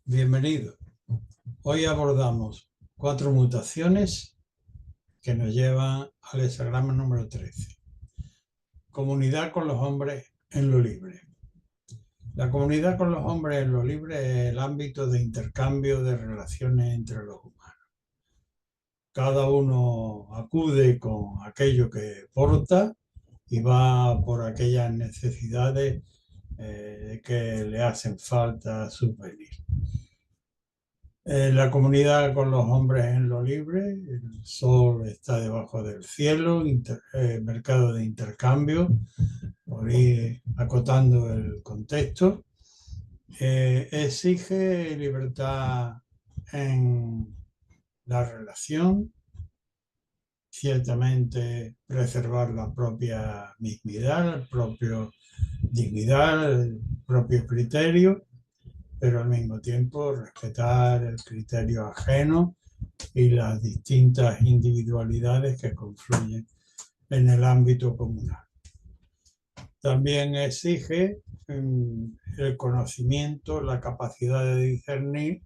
Bienvenido. Hoy abordamos 4 mutaciones que nos llevan al hexagrama número 13. Comunidad con los hombres en lo libre. La comunidad con los hombres en lo libre es el ámbito de intercambio de relaciones entre los humanos. Cada uno acude con aquello que porta y va por aquellas necesidades que le hacen falta suplir. La comunidad con los hombres en lo libre, el sol está debajo del cielo, mercado de intercambio, por ir acotando el contexto, exige libertad en la relación, ciertamente preservar la propia mismidad, el propio dignidad, el propio criterio, pero al mismo tiempo respetar el criterio ajeno y las distintas individualidades que confluyen en el ámbito comunal. También exige el conocimiento, la capacidad de discernir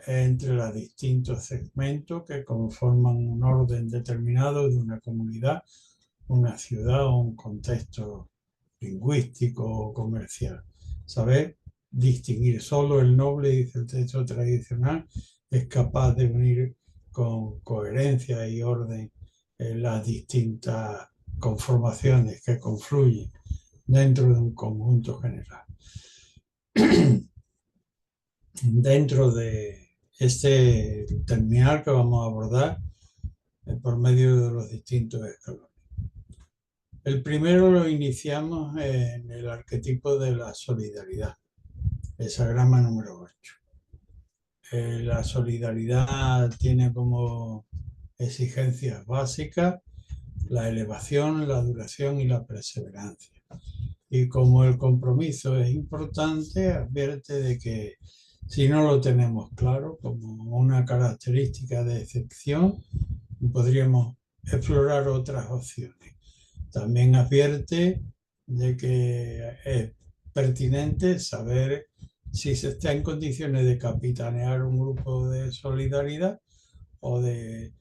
entre los distintos segmentos que conforman un orden determinado de una comunidad, una ciudad o un contexto lingüístico o comercial. Saber distinguir. Solo el noble, dice el texto tradicional, es capaz de unir con coherencia y orden las distintas conformaciones que confluyen dentro de un conjunto general. Dentro de este terminal que vamos a abordar por medio de los distintos escalones. El primero lo iniciamos en el arquetipo de la solidaridad, hexagrama número 8. La solidaridad tiene como exigencias básicas la elevación, la duración y la perseverancia. Y como el compromiso es importante, advierte de que si no lo tenemos claro como una característica de excepción, podríamos explorar otras opciones. También advierte de que es pertinente saber si se está en condiciones de capitanear un grupo de solidaridad o de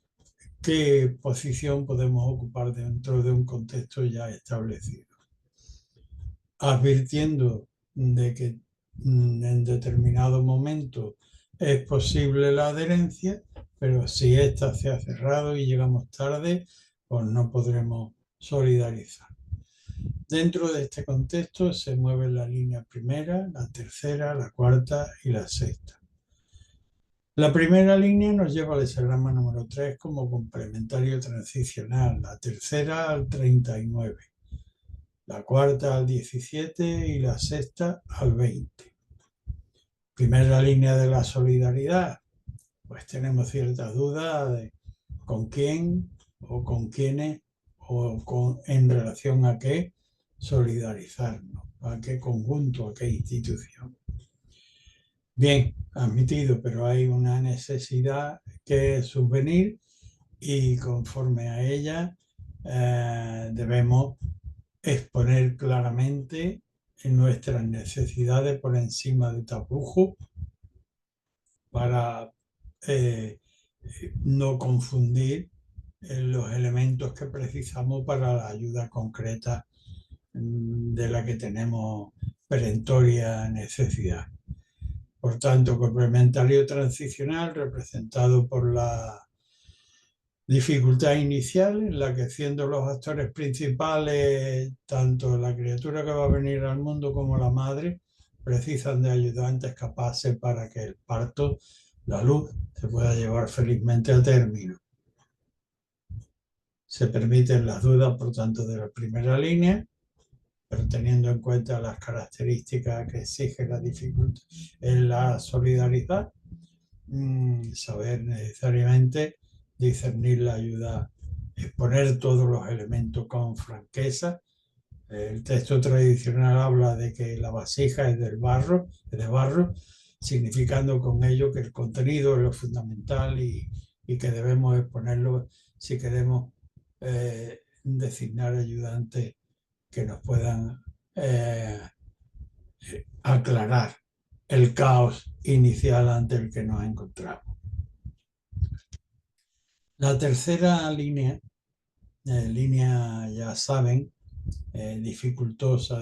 qué posición podemos ocupar dentro de un contexto ya establecido, advirtiendo de que en determinado momento es posible la adherencia, pero si ésta se ha cerrado y llegamos tarde, pues no podremos solidarizar. Dentro de este contexto se mueven la línea primera, la tercera, la cuarta y la sexta. La primera línea nos lleva al hexagrama número 3 como complementario transicional, la tercera al 39, la cuarta al 17 y la sexta al 20. Primera línea de la solidaridad, pues tenemos ciertas dudas de con quién o con quiénes o en relación a qué solidarizarnos, a qué conjunto, a qué institución. Bien, admitido, pero hay una necesidad que subvenir y conforme a ella debemos exponer claramente nuestras necesidades por encima de tapujos para no confundir los elementos que precisamos para la ayuda concreta de la que tenemos perentoria necesidad. Por tanto, complementario transicional representado por la dificultad inicial en la que, siendo los actores principales, tanto la criatura que va a venir al mundo como la madre, precisan de ayudantes capaces para que el parto, la luz, se pueda llevar felizmente a término. Se permiten las dudas, por tanto, de la primera línea, pero teniendo en cuenta las características que exige la dificultad en la solidaridad, saber necesariamente discernir la ayuda, exponer todos los elementos con franqueza. El texto tradicional habla de que la vasija es de barro, significando con ello que el contenido es lo fundamental y que debemos exponerlo si queremos designar ayudantes que nos puedan aclarar el caos inicial ante el que nos encontramos. La tercera línea, ya saben, dificultosa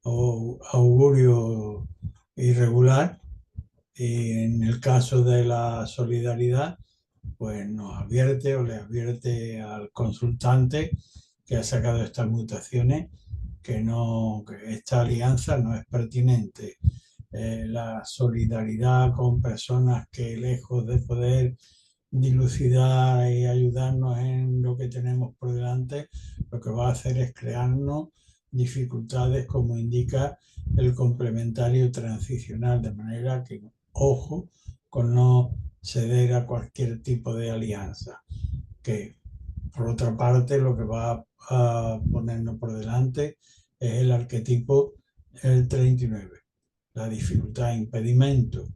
o augurio irregular, y en el caso de la solidaridad, pues nos advierte o le advierte al consultante que ha sacado estas mutaciones que esta alianza no es pertinente. La solidaridad con personas que, lejos de poder dilucidar y ayudarnos en lo que tenemos por delante, lo que va a hacer es crearnos dificultades, como indica el complementario transicional, de manera que ojo con no ceder a cualquier tipo de alianza, que por otra parte lo que va a ponernos por delante es el arquetipo el 39, la dificultad, impedimento.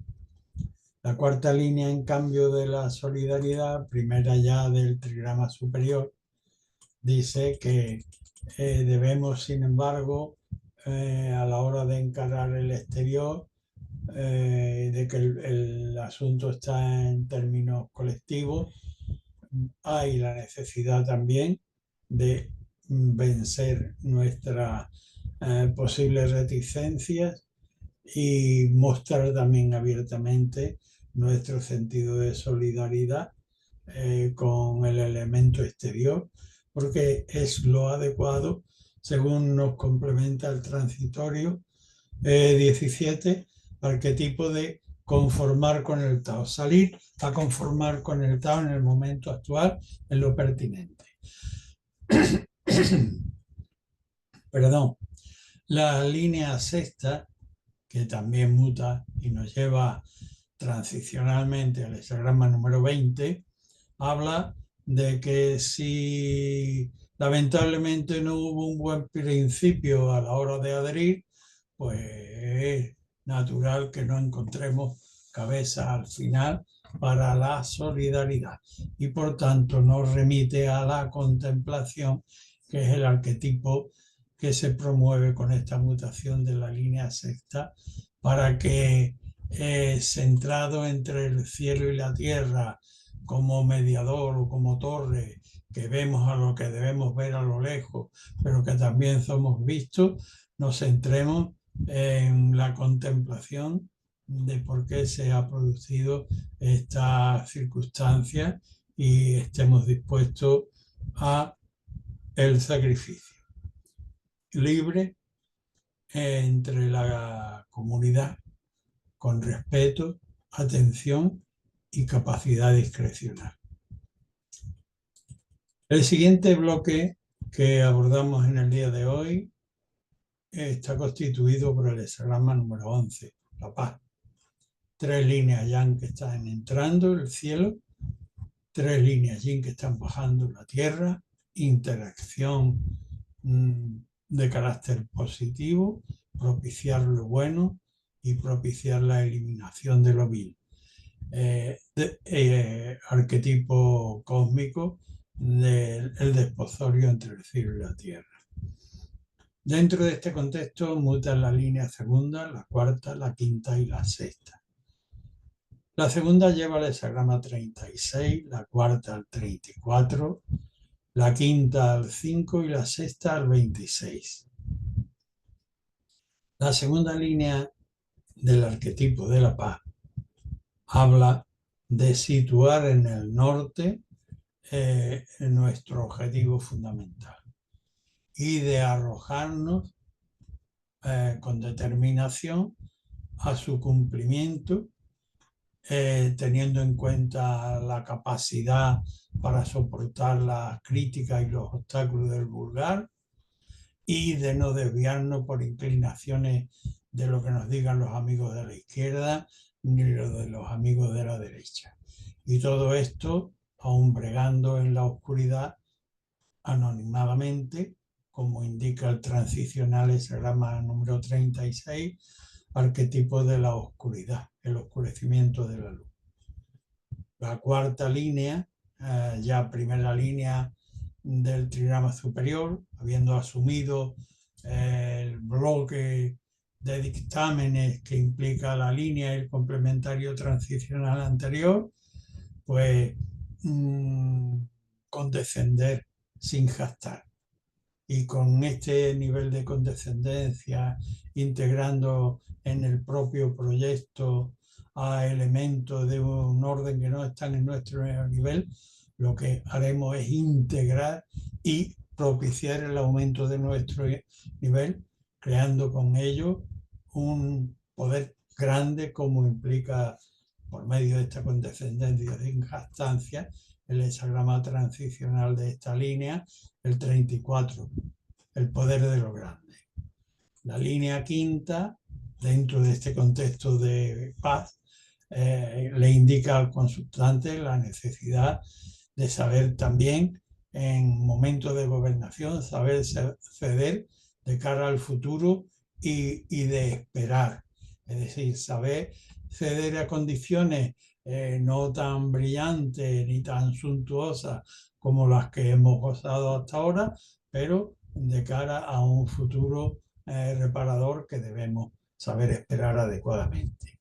La cuarta línea, en cambio, de la solidaridad, primera ya del trigrama superior, dice que debemos, sin embargo, a la hora de encarar el exterior, de que el asunto está en términos colectivos, hay la necesidad también de vencer nuestras posibles reticencias y mostrar también abiertamente nuestro sentido de solidaridad con el elemento exterior, porque es lo adecuado según nos complementa el transitorio 17, arquetipo de conformar con el Tao, salir a conformar con el Tao en el momento actual, en lo pertinente. Perdón. La línea sexta, que también muta y nos lleva transicionalmente al hexagrama número 20, habla de que si lamentablemente no hubo un buen principio a la hora de adherir, pues es natural que no encontremos cabeza al final para la solidaridad, y por tanto nos remite a la contemplación, que es el arquetipo que se promueve con esta mutación de la línea sexta, para que centrado entre el cielo y la tierra, como mediador o como torre, que vemos a lo que debemos ver a lo lejos, pero que también somos vistos, nos centremos en la contemplación de por qué se ha producido esta circunstancia y estemos dispuestos a el sacrificio libre entre la comunidad, con respeto, atención y capacidad discrecional. El siguiente bloque que abordamos en el día de hoy está constituido por el hexagrama número 11, la paz. 3 líneas yang que están entrando el cielo, 3 líneas yin que están bajando la tierra, interacción de carácter positivo, propiciar lo bueno y propiciar la eliminación de lo vil. Arquetipo cósmico del desposorio entre el cielo y la tierra. Dentro de este contexto mutan la línea segunda, la cuarta, la quinta y la sexta. La segunda lleva el hexagrama 36, la cuarta al 34, la quinta al 5 y la sexta al 26. La segunda línea del arquetipo de la paz habla de situar en el norte nuestro objetivo fundamental y de arrojarnos con determinación a su cumplimiento, teniendo en cuenta la capacidad para soportar las críticas y los obstáculos del vulgar, y de no desviarnos por inclinaciones de lo que nos digan los amigos de la izquierda ni lo de los amigos de la derecha. Y todo esto aún bregando en la oscuridad, anonimadamente, como indica el transicional hexagrama número 36, arquetipo de la oscuridad, el oscurecimiento de la luz. La cuarta línea, ya primera línea del trigrama superior, habiendo asumido el bloque de dictámenes que implica la línea y el complementario transicional anterior, pues condescender sin gastar. Y con este nivel de condescendencia, integrando en el propio proyecto a elementos de un orden que no están en nuestro nivel, lo que haremos es integrar y propiciar el aumento de nuestro nivel, creando con ello un poder grande como implica, por medio de esta condescendencia de injactancia, el hexagrama transicional de esta línea, el 34, el poder de lo grande. La línea quinta, dentro de este contexto de paz, le indica al consultante la necesidad de saber también, en momentos de gobernación, saber ceder de cara al futuro y de esperar. Es decir, saber ceder a condiciones no tan brillantes ni tan suntuosas como las que hemos gozado hasta ahora, pero de cara a un futuro reparador que debemos saber esperar adecuadamente.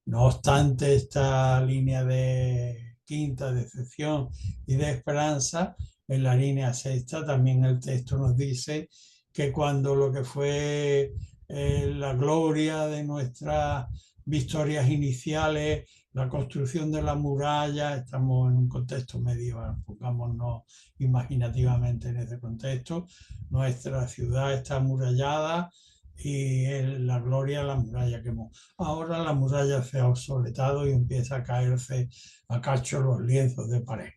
No obstante, esta línea de quinta, de excepción y de esperanza, en la línea sexta también el texto nos dice que cuando lo que fue la gloria de nuestras victorias iniciales, la construcción de la muralla, estamos en un contexto medieval, pongámonos imaginativamente en ese contexto, nuestra ciudad está amurallada y la gloria de la muralla quemó. Ahora la muralla se ha obsoletado y empieza a caerse a cacho los lienzos de pared.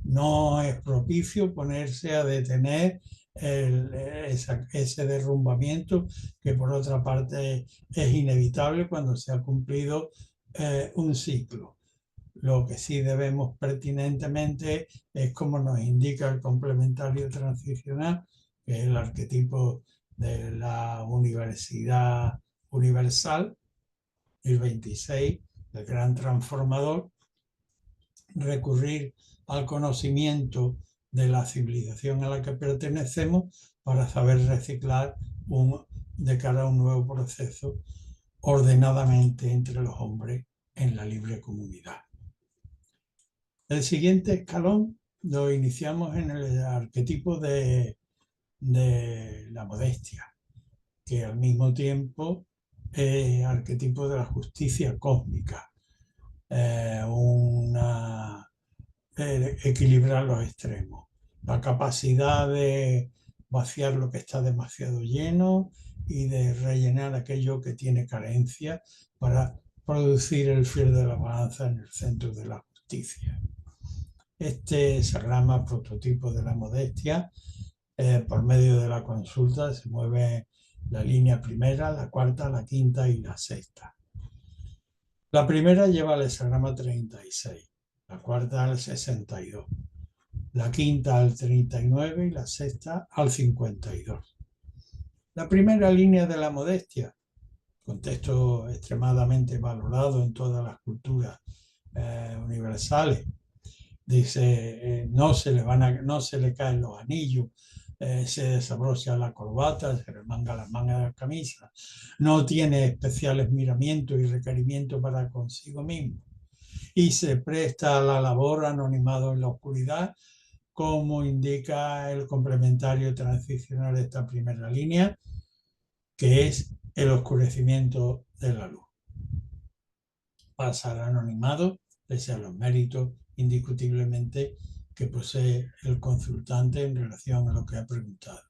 No es propicio ponerse a detener ese derrumbamiento, que por otra parte es inevitable cuando se ha cumplido un ciclo. Lo que sí debemos pertinentemente es, como nos indica el complementario transicional, que es el arquetipo de la universidad universal, el 26, el gran transformador, recurrir al conocimiento de la civilización a la que pertenecemos para saber reciclar de cara a un nuevo proceso ordenadamente entre los hombres en la libre comunidad. El siguiente escalón lo iniciamos en el arquetipo de la modestia, que al mismo tiempo es arquetipo de la justicia cósmica, equilibrar los extremos, la capacidad de vaciar lo que está demasiado lleno y de rellenar aquello que tiene carencia para producir el fiel de la balanza en el centro de la justicia. Este hexagrama prototipo de la modestia, por medio de la consulta, se mueve la línea primera, la cuarta, la quinta y la sexta. La primera lleva el hexagrama 36, la cuarta al 62, la quinta al 39 y la sexta al 52. La primera línea de la modestia, contexto extremadamente valorado en todas las culturas universales, dice, no se le caen los anillos, se desabrocha la corbata, se remanga las mangas de la camisa, no tiene especiales miramientos y requerimientos para consigo mismo y se presta a la labor anonimado en la oscuridad, como indica el complementario transicional de esta primera línea, que es el oscurecimiento de la luz. Pasa al anonimado pese a los méritos indiscutiblemente que posee el consultante en relación a lo que ha preguntado.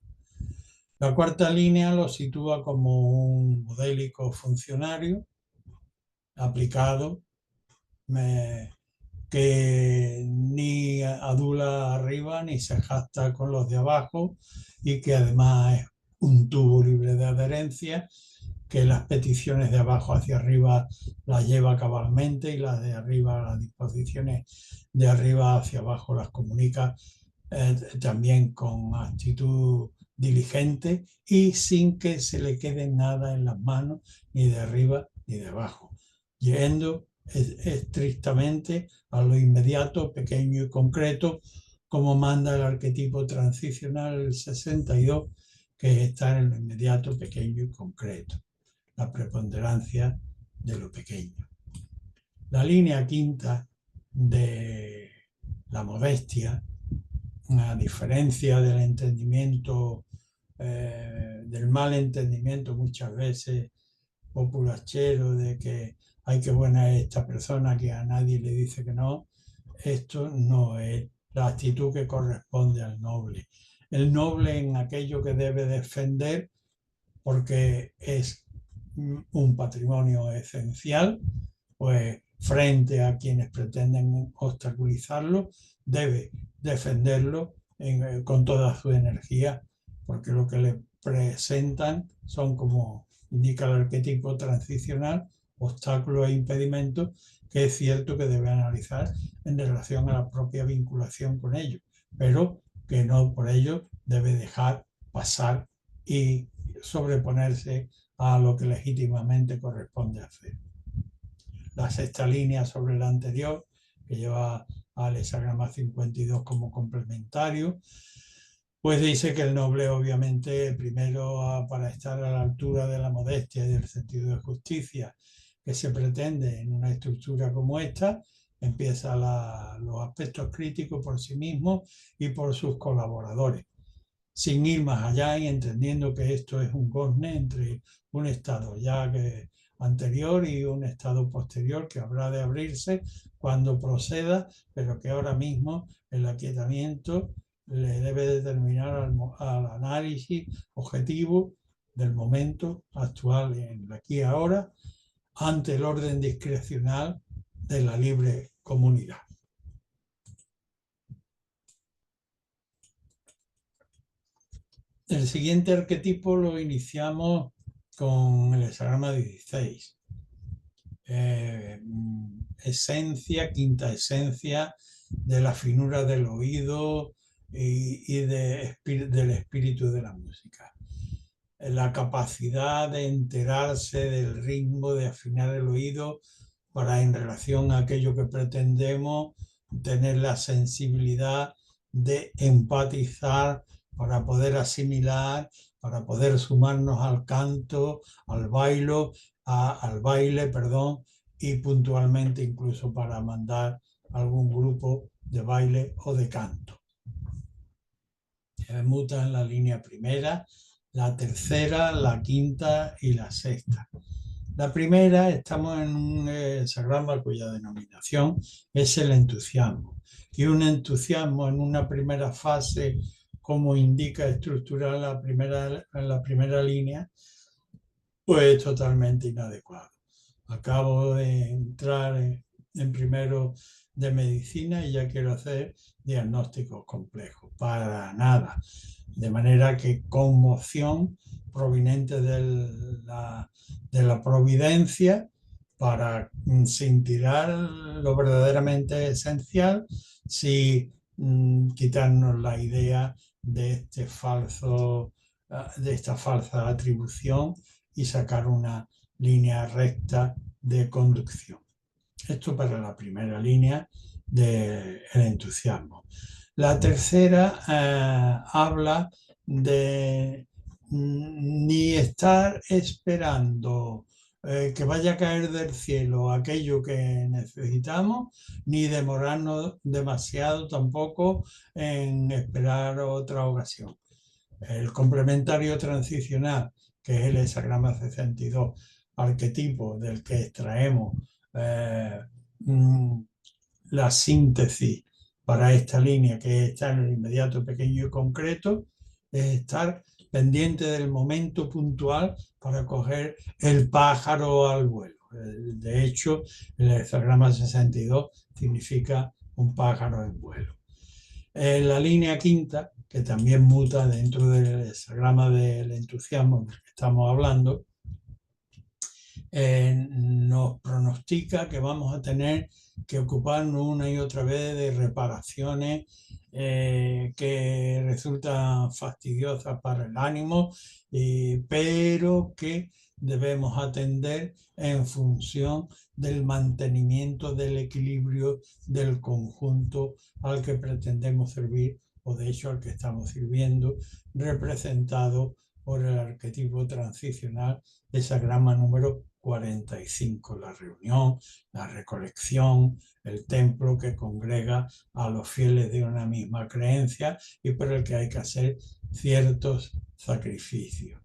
La cuarta línea lo sitúa como un modélico funcionario aplicado, que ni adula arriba ni se jacta con los de abajo y que además es un tubo libre de adherencia, que las peticiones de abajo hacia arriba las lleva cabalmente y las de arriba, las disposiciones de arriba hacia abajo las comunica también con actitud diligente y sin que se le quede nada en las manos, ni de arriba ni de abajo, yendo estrictamente a lo inmediato, pequeño y concreto, como manda el arquetipo transicional el 62, que está en lo inmediato, pequeño y concreto. la preponderancia de lo pequeño. La línea quinta de la modestia, a diferencia del entendimiento, del mal entendimiento muchas veces populachero de que hay que buena es esta persona que a nadie le dice que no, esto no es la actitud que corresponde al noble. El noble en aquello que debe defender porque es un patrimonio esencial, pues frente a quienes pretenden obstaculizarlo, debe defenderlo con toda su energía, porque lo que le presentan son, como indica el arquetipo transicional, obstáculos e impedimentos que es cierto que debe analizar en relación a la propia vinculación con ellos, pero que no por ello debe dejar pasar y sobreponerse a lo que legítimamente corresponde hacer. La sexta línea sobre la anterior, que lleva al hexagrama 52 como complementario, pues dice que el noble, obviamente, primero para estar a la altura de la modestia y del sentido de justicia que se pretende en una estructura como esta, empieza los aspectos críticos por sí mismo y por sus colaboradores, sin ir más allá y entendiendo que esto es un gozne entre un estado ya que anterior y un estado posterior que habrá de abrirse cuando proceda, pero que ahora mismo el aquietamiento le debe determinar al análisis objetivo del momento actual en aquí y ahora ante el orden discrecional de la libre comunidad. El siguiente arquetipo lo iniciamos con el hexagrama 16. Esencia, quinta esencia de la finura del oído y del espíritu de la música. La capacidad de enterarse del ritmo, de afinar el oído para, en relación a aquello que pretendemos, tener la sensibilidad de empatizar para poder asimilar, para poder sumarnos al canto, al baile, y puntualmente incluso para mandar algún grupo de baile o de canto. Muta en la línea primera, la tercera, la quinta y la sexta. La primera, estamos en un hexagrama cuya denominación es el entusiasmo. Y un entusiasmo en una primera fase, como indica estructural la primera línea, pues es totalmente inadecuado. Acabo de entrar en primero de medicina y ya quiero hacer diagnósticos complejos. Para nada. De manera que conmoción proveniente de la providencia para cintilar lo verdaderamente esencial, sin quitarnos la idea de esta falsa atribución y sacar una línea recta de conducción. Esto para la primera línea del entusiasmo. La tercera habla de ni estar esperando que vaya a caer del cielo aquello que necesitamos, ni demorarnos demasiado tampoco en esperar otra ocasión. El complementario transicional, que es el hexagrama 62, arquetipo del que extraemos la síntesis para esta línea, que está en el inmediato, pequeño y concreto, es estar pendiente del momento puntual para coger el pájaro al vuelo. De hecho, el hexagrama 62 significa un pájaro en vuelo. La línea quinta, que también muta dentro del hexagrama del entusiasmo del que estamos hablando, nos pronostica que vamos a tener que ocuparnos una y otra vez de reparaciones que resultan fastidiosas para el ánimo, pero que debemos atender en función del mantenimiento del equilibrio del conjunto al que pretendemos servir, o de hecho al que estamos sirviendo, representado por el arquetipo transicional de esa grama número 45, la reunión, la recolección, el templo que congrega a los fieles de una misma creencia y por el que hay que hacer ciertos sacrificios.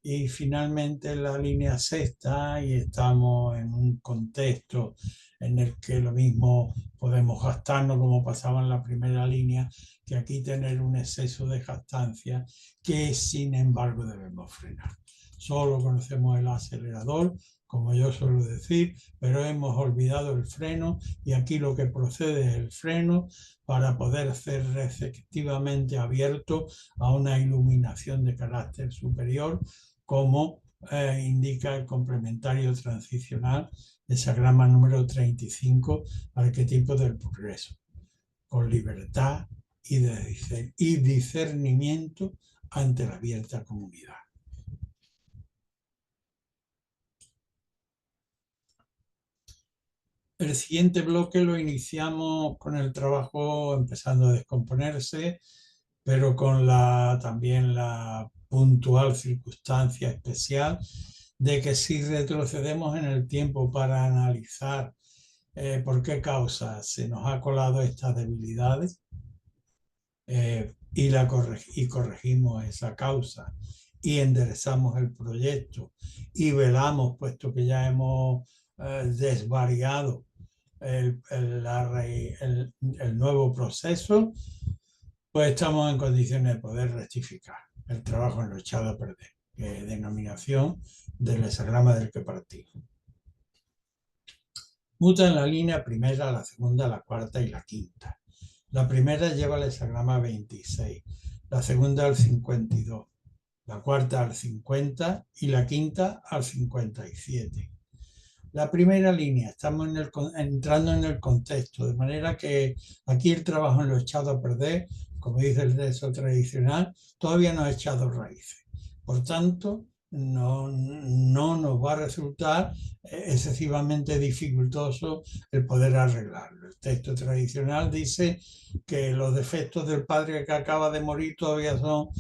Y finalmente la línea sexta, y estamos en un contexto en el que lo mismo podemos gastarnos como pasaba en la primera línea, que aquí tener un exceso de jactancia que sin embargo debemos frenar. Solo conocemos el acelerador, como yo suelo decir, pero hemos olvidado el freno y aquí lo que procede es el freno para poder ser receptivamente abierto a una iluminación de carácter superior, como indica el complementario transicional de esa grama número 35, arquetipo del progreso, con libertad y discernimiento ante la abierta comunidad. El siguiente bloque lo iniciamos con el trabajo empezando a descomponerse, pero con también la puntual circunstancia especial de que si retrocedemos en el tiempo para analizar por qué causa se nos ha colado estas debilidades y corregimos esa causa y enderezamos el proyecto y velamos, puesto que ya hemos desvariado el nuevo proceso, pues estamos en condiciones de poder rectificar el trabajo en lo echado a perder, denominación del hexagrama del que partimos. Muta en la línea primera, la segunda, la cuarta y la quinta. La primera lleva el hexagrama 26, la segunda al 52, la cuarta al 50 y la quinta al 57. La primera línea, estamos entrando en el contexto, de manera que aquí el trabajo en lo echado a perder, como dice el texto tradicional, todavía no ha echado raíces. Por tanto, no nos va a resultar excesivamente dificultoso el poder arreglarlo. El texto tradicional dice que los defectos del padre que acaba de morir todavía son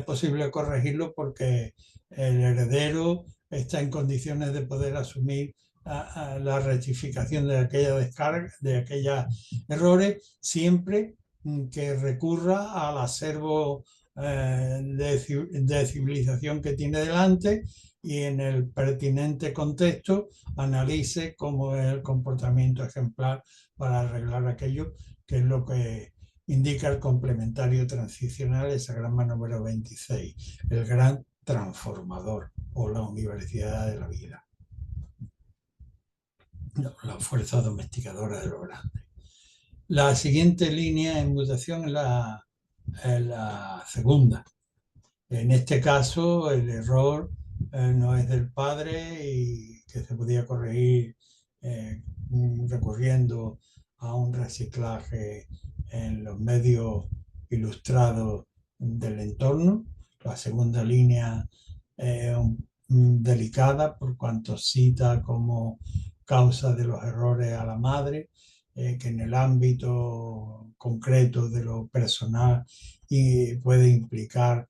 posibles corregirlos porque el heredero está en condiciones de poder asumir a la rectificación de aquella descarga, de aquellos errores, siempre que recurra al acervo de civilización que tiene delante y en el pertinente contexto analice cómo es el comportamiento ejemplar para arreglar aquello, que es lo que indica el complementario transicional, esa grama número 26, el gran transformador o la universidad de la vida. La fuerza domesticadora de lo grande. La siguiente línea en mutación es la segunda. En este caso, el error no es del padre y que se podía corregir recurriendo a un reciclaje en los medios ilustrados del entorno. La segunda línea delicada por cuanto cita como causa de los errores a la madre, que en el ámbito concreto de lo personal y puede implicar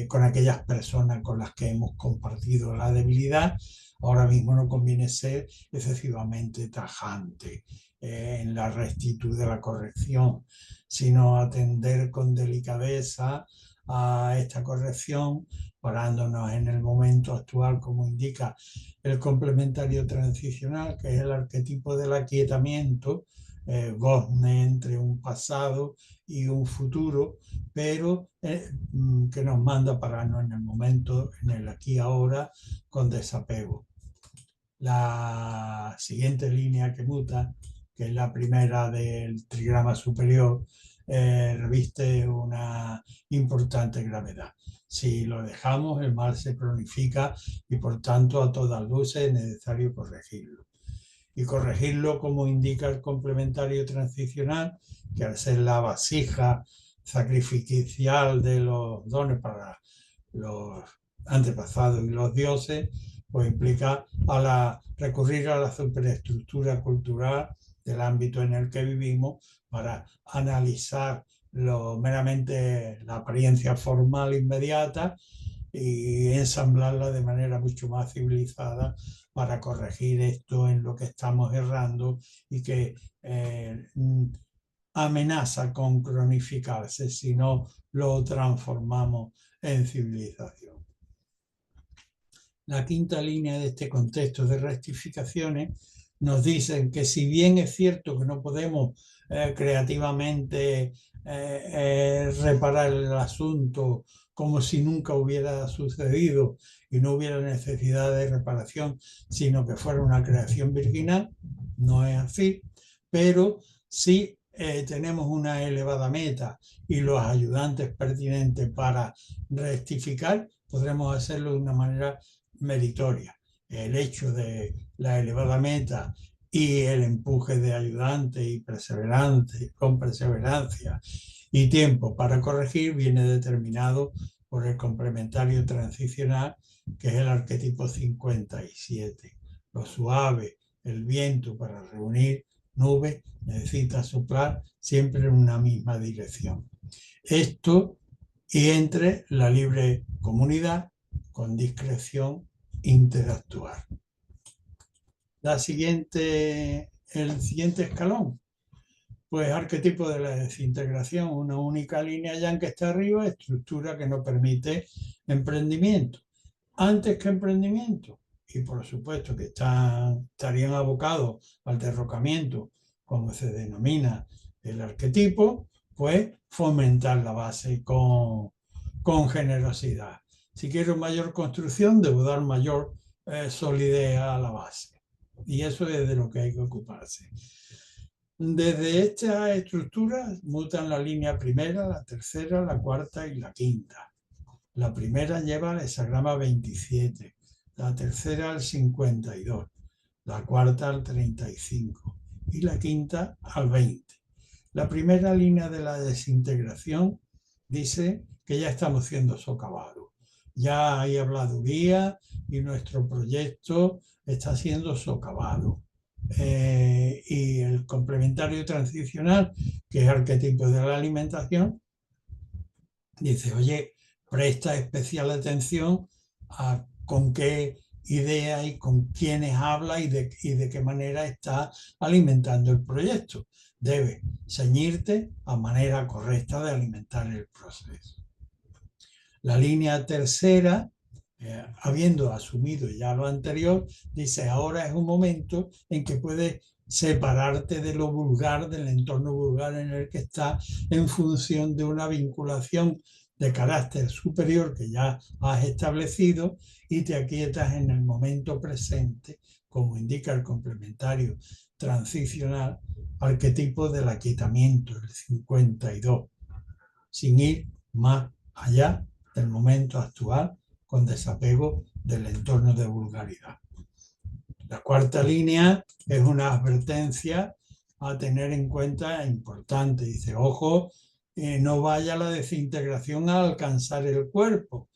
con aquellas personas con las que hemos compartido la debilidad. Ahora mismo no conviene ser excesivamente tajante en la rectitud de la corrección, sino atender con delicadeza a esta corrección, parándonos en el momento actual, como indica el complementario transicional, que es el arquetipo del aquietamiento, gozne entre un pasado y un futuro, pero que nos manda a pararnos en el momento, en el aquí y ahora, con desapego. La siguiente línea que muta, que es la primera del trigrama superior, reviste una importante gravedad. Si lo dejamos, el mal se cronifica y por tanto a todas luces es necesario corregirlo. Y corregirlo, como indica el complementario transicional, que al ser la vasija sacrificial de los dones para los antepasados y los dioses, pues implica recurrir a la superestructura cultural del ámbito en el que vivimos para analizar meramente la apariencia formal inmediata y ensamblarla de manera mucho más civilizada para corregir esto en lo que estamos errando y que amenaza con cronificarse si no lo transformamos en civilización. La quinta línea de este contexto de rectificaciones nos dicen que si bien es cierto que no podemos creativamente reparar el asunto como si nunca hubiera sucedido y no hubiera necesidad de reparación, sino que fuera una creación virginal, no es así, pero sí tenemos una elevada meta y los ayudantes pertinentes para rectificar, podremos hacerlo de una manera meritoria. El hecho de la elevada meta y el empuje de ayudante y perseverante, con perseverancia y tiempo para corregir viene determinado por el complementario transicional, que es el arquetipo 57. Lo suave, el viento para reunir nubes, necesita soplar siempre en una misma dirección. Esto y entre la libre comunidad con discreción interactuar. El siguiente escalón, pues arquetipo de la desintegración, una única línea yang que está arriba, estructura que no permite emprendimiento. Antes que emprendimiento, y por supuesto que estarían abocados al derrocamiento, como se denomina el arquetipo, pues fomentar la base con generosidad. Si quiero mayor construcción, debo dar mayor solidez a la base. Y eso es de lo que hay que ocuparse. Desde esta estructura mutan la línea primera, la tercera, la cuarta y la quinta. La primera lleva el hexagrama 27, la tercera al 52, la cuarta al 35 y la quinta al 20. La primera línea de la desintegración dice que ya estamos siendo socavados. Ya hay habladuría y nuestro proyecto está siendo socavado. Y el complementario transicional, que es arquetipo de la alimentación, dice, oye, presta especial atención a con qué idea y con quiénes habla y de qué manera está alimentando el proyecto. Debe ceñirte a manera correcta de alimentar el proceso. La línea tercera, habiendo asumido ya lo anterior, dice, ahora es un momento en que puedes separarte de lo vulgar, del entorno vulgar en el que estás, en función de una vinculación de carácter superior que ya has establecido y te aquietas en el momento presente, como indica el complementario transicional, arquetipo del aquietamiento, el 52, sin ir más allá del momento actual con desapego del entorno de vulgaridad. La cuarta línea es una advertencia a tener en cuenta importante. Dice, ojo, no vaya la desintegración a alcanzar el cuerpo.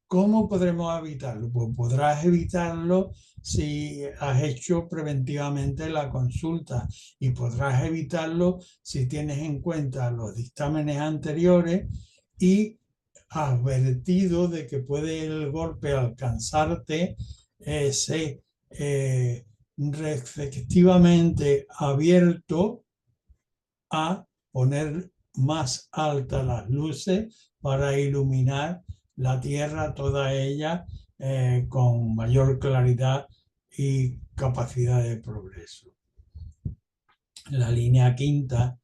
¿Cómo podremos evitarlo? Pues podrás evitarlo si has hecho preventivamente la consulta y podrás evitarlo si tienes en cuenta los dictámenes anteriores y advertido de que puede el golpe alcanzarte, efectivamente abierto a poner más altas las luces para iluminar la Tierra, toda ella, con mayor claridad y capacidad de progreso. La línea quinta,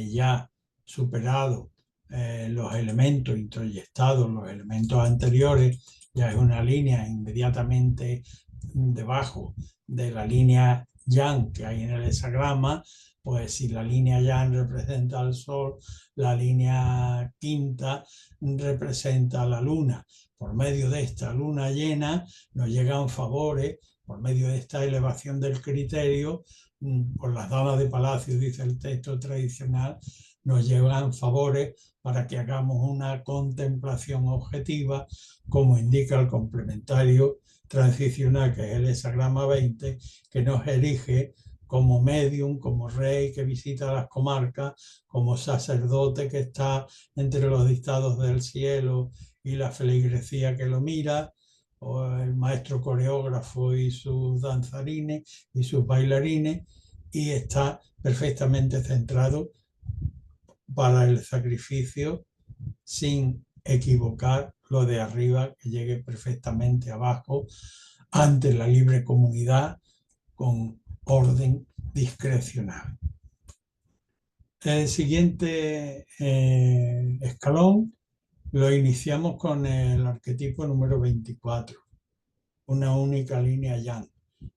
ya superado los elementos introyectados, los elementos anteriores, ya es una línea inmediatamente debajo de la línea yang que hay en el hexagrama. Pues si la línea yang representa al Sol, la línea quinta representa a la Luna. Por medio de esta luna llena nos llegan favores, por medio de esta elevación del criterio, por las damas de palacio, dice el texto tradicional, nos llegan favores para que hagamos una contemplación objetiva, como indica el complementario transicional, que es el hexagrama 20, que nos erige como medium, como rey que visita las comarcas, como sacerdote que está entre los dictados del cielo y la feligresía que lo mira, o el maestro coreógrafo y sus danzarines y sus bailarines, y está perfectamente centrado para el sacrificio sin equivocar lo de arriba, que llegue perfectamente abajo ante la libre comunidad con orden discrecional. El siguiente escalón lo iniciamos con el arquetipo número 24, una única línea yang.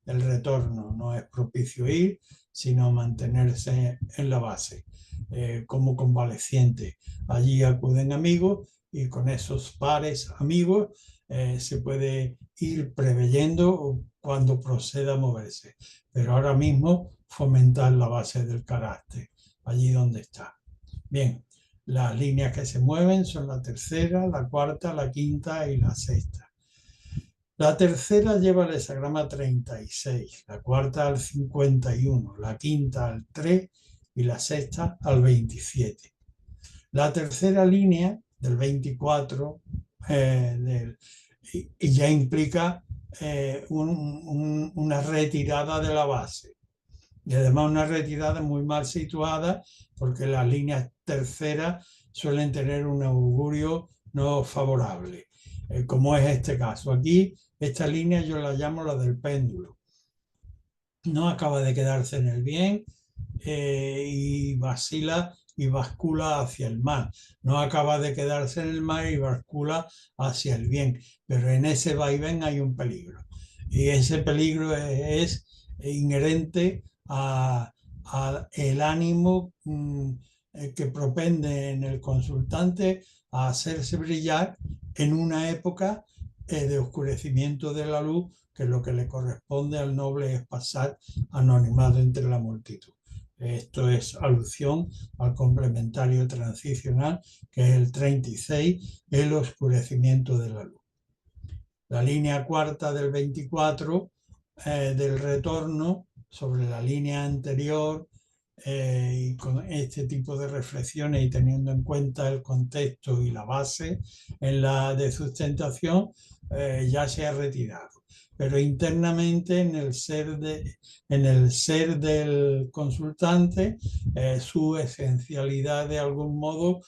El retorno no es propicio ir, sino mantenerse en la base, como convaleciente. Allí acuden amigos y con esos pares amigos se puede ir preveyendo cuando proceda a moverse. Pero ahora mismo fomentar la base del carácter, allí donde está. Bien, las líneas que se mueven son la tercera, la cuarta, la quinta y la sexta. La tercera lleva el hexagrama 36, la cuarta al 51, la quinta al 3 y la sexta al 27. La tercera línea del 24 y ya implica una retirada de la base. Y además una retirada muy mal situada porque las líneas terceras suelen tener un augurio no favorable, como es este caso. Aquí esta línea yo la llamo la del péndulo. No acaba de quedarse en el bien y vacila y bascula hacia el mal. No acaba de quedarse en el mal y bascula hacia el bien. Pero en ese vaivén hay un peligro. Y ese peligro es inherente a el ánimo que propende en el consultante a hacerse brillar en una época de oscurecimiento de la luz, que lo que le corresponde al noble es pasar anonimado entre la multitud. Esto es alusión al complementario transicional, que es el 36, el oscurecimiento de la luz. La línea cuarta del 24 del retorno sobre la línea anterior, y con este tipo de reflexiones y teniendo en cuenta el contexto y la base en la de sustentación, ya se ha retirado. Pero internamente en el ser del consultante, su esencialidad de algún modo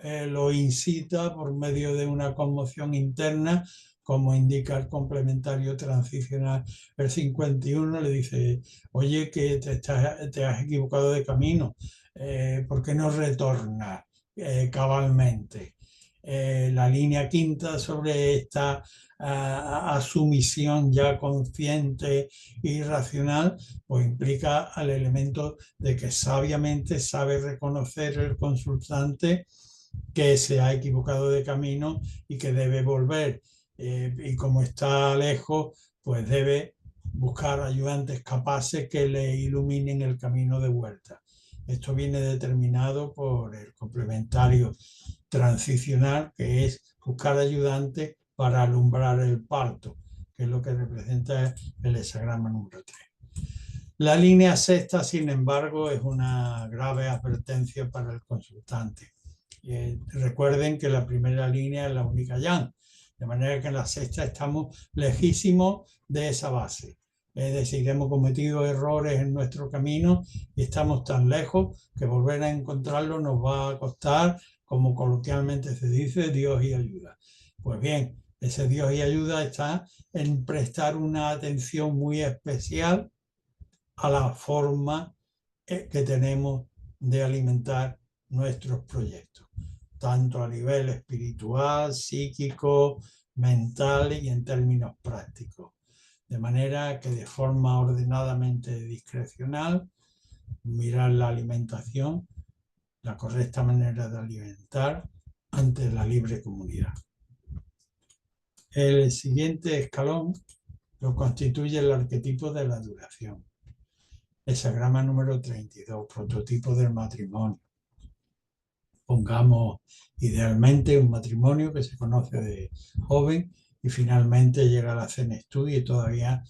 lo incita por medio de una conmoción interna, como indica el complementario transicional. El 51 le dice: oye, que te has equivocado de camino, ¿por qué no retornas cabalmente? La línea quinta sobre esta asumición ya consciente y racional, pues implica al elemento de que sabiamente sabe reconocer el consultante que se ha equivocado de camino y que debe volver. Y como está lejos, pues debe buscar ayudantes capaces que le iluminen el camino de vuelta. Esto viene determinado por el complementario transicional, que es buscar ayudantes para alumbrar el parto, que es lo que representa el hexagrama número 3. La línea sexta, sin embargo, es una grave advertencia para el consultante. Recuerden que la primera línea es la única yang, de manera que en la sexta estamos lejísimos de esa base. Es decir, hemos cometido errores en nuestro camino y estamos tan lejos que volver a encontrarlo nos va a costar, como coloquialmente se dice, Dios y ayuda. Pues bien, ese Dios y ayuda está en prestar una atención muy especial a la forma que tenemos de alimentar nuestros proyectos, tanto a nivel espiritual, psíquico, mental y en términos prácticos. De manera que de forma ordenadamente discrecional, mirar la alimentación, la correcta manera de alimentar ante la libre comunidad. El siguiente escalón lo constituye el arquetipo de la duración. Hexagrama número 32, prototipo del matrimonio. Pongamos idealmente un matrimonio que se conoce de joven y finalmente llega a la senectud y todavía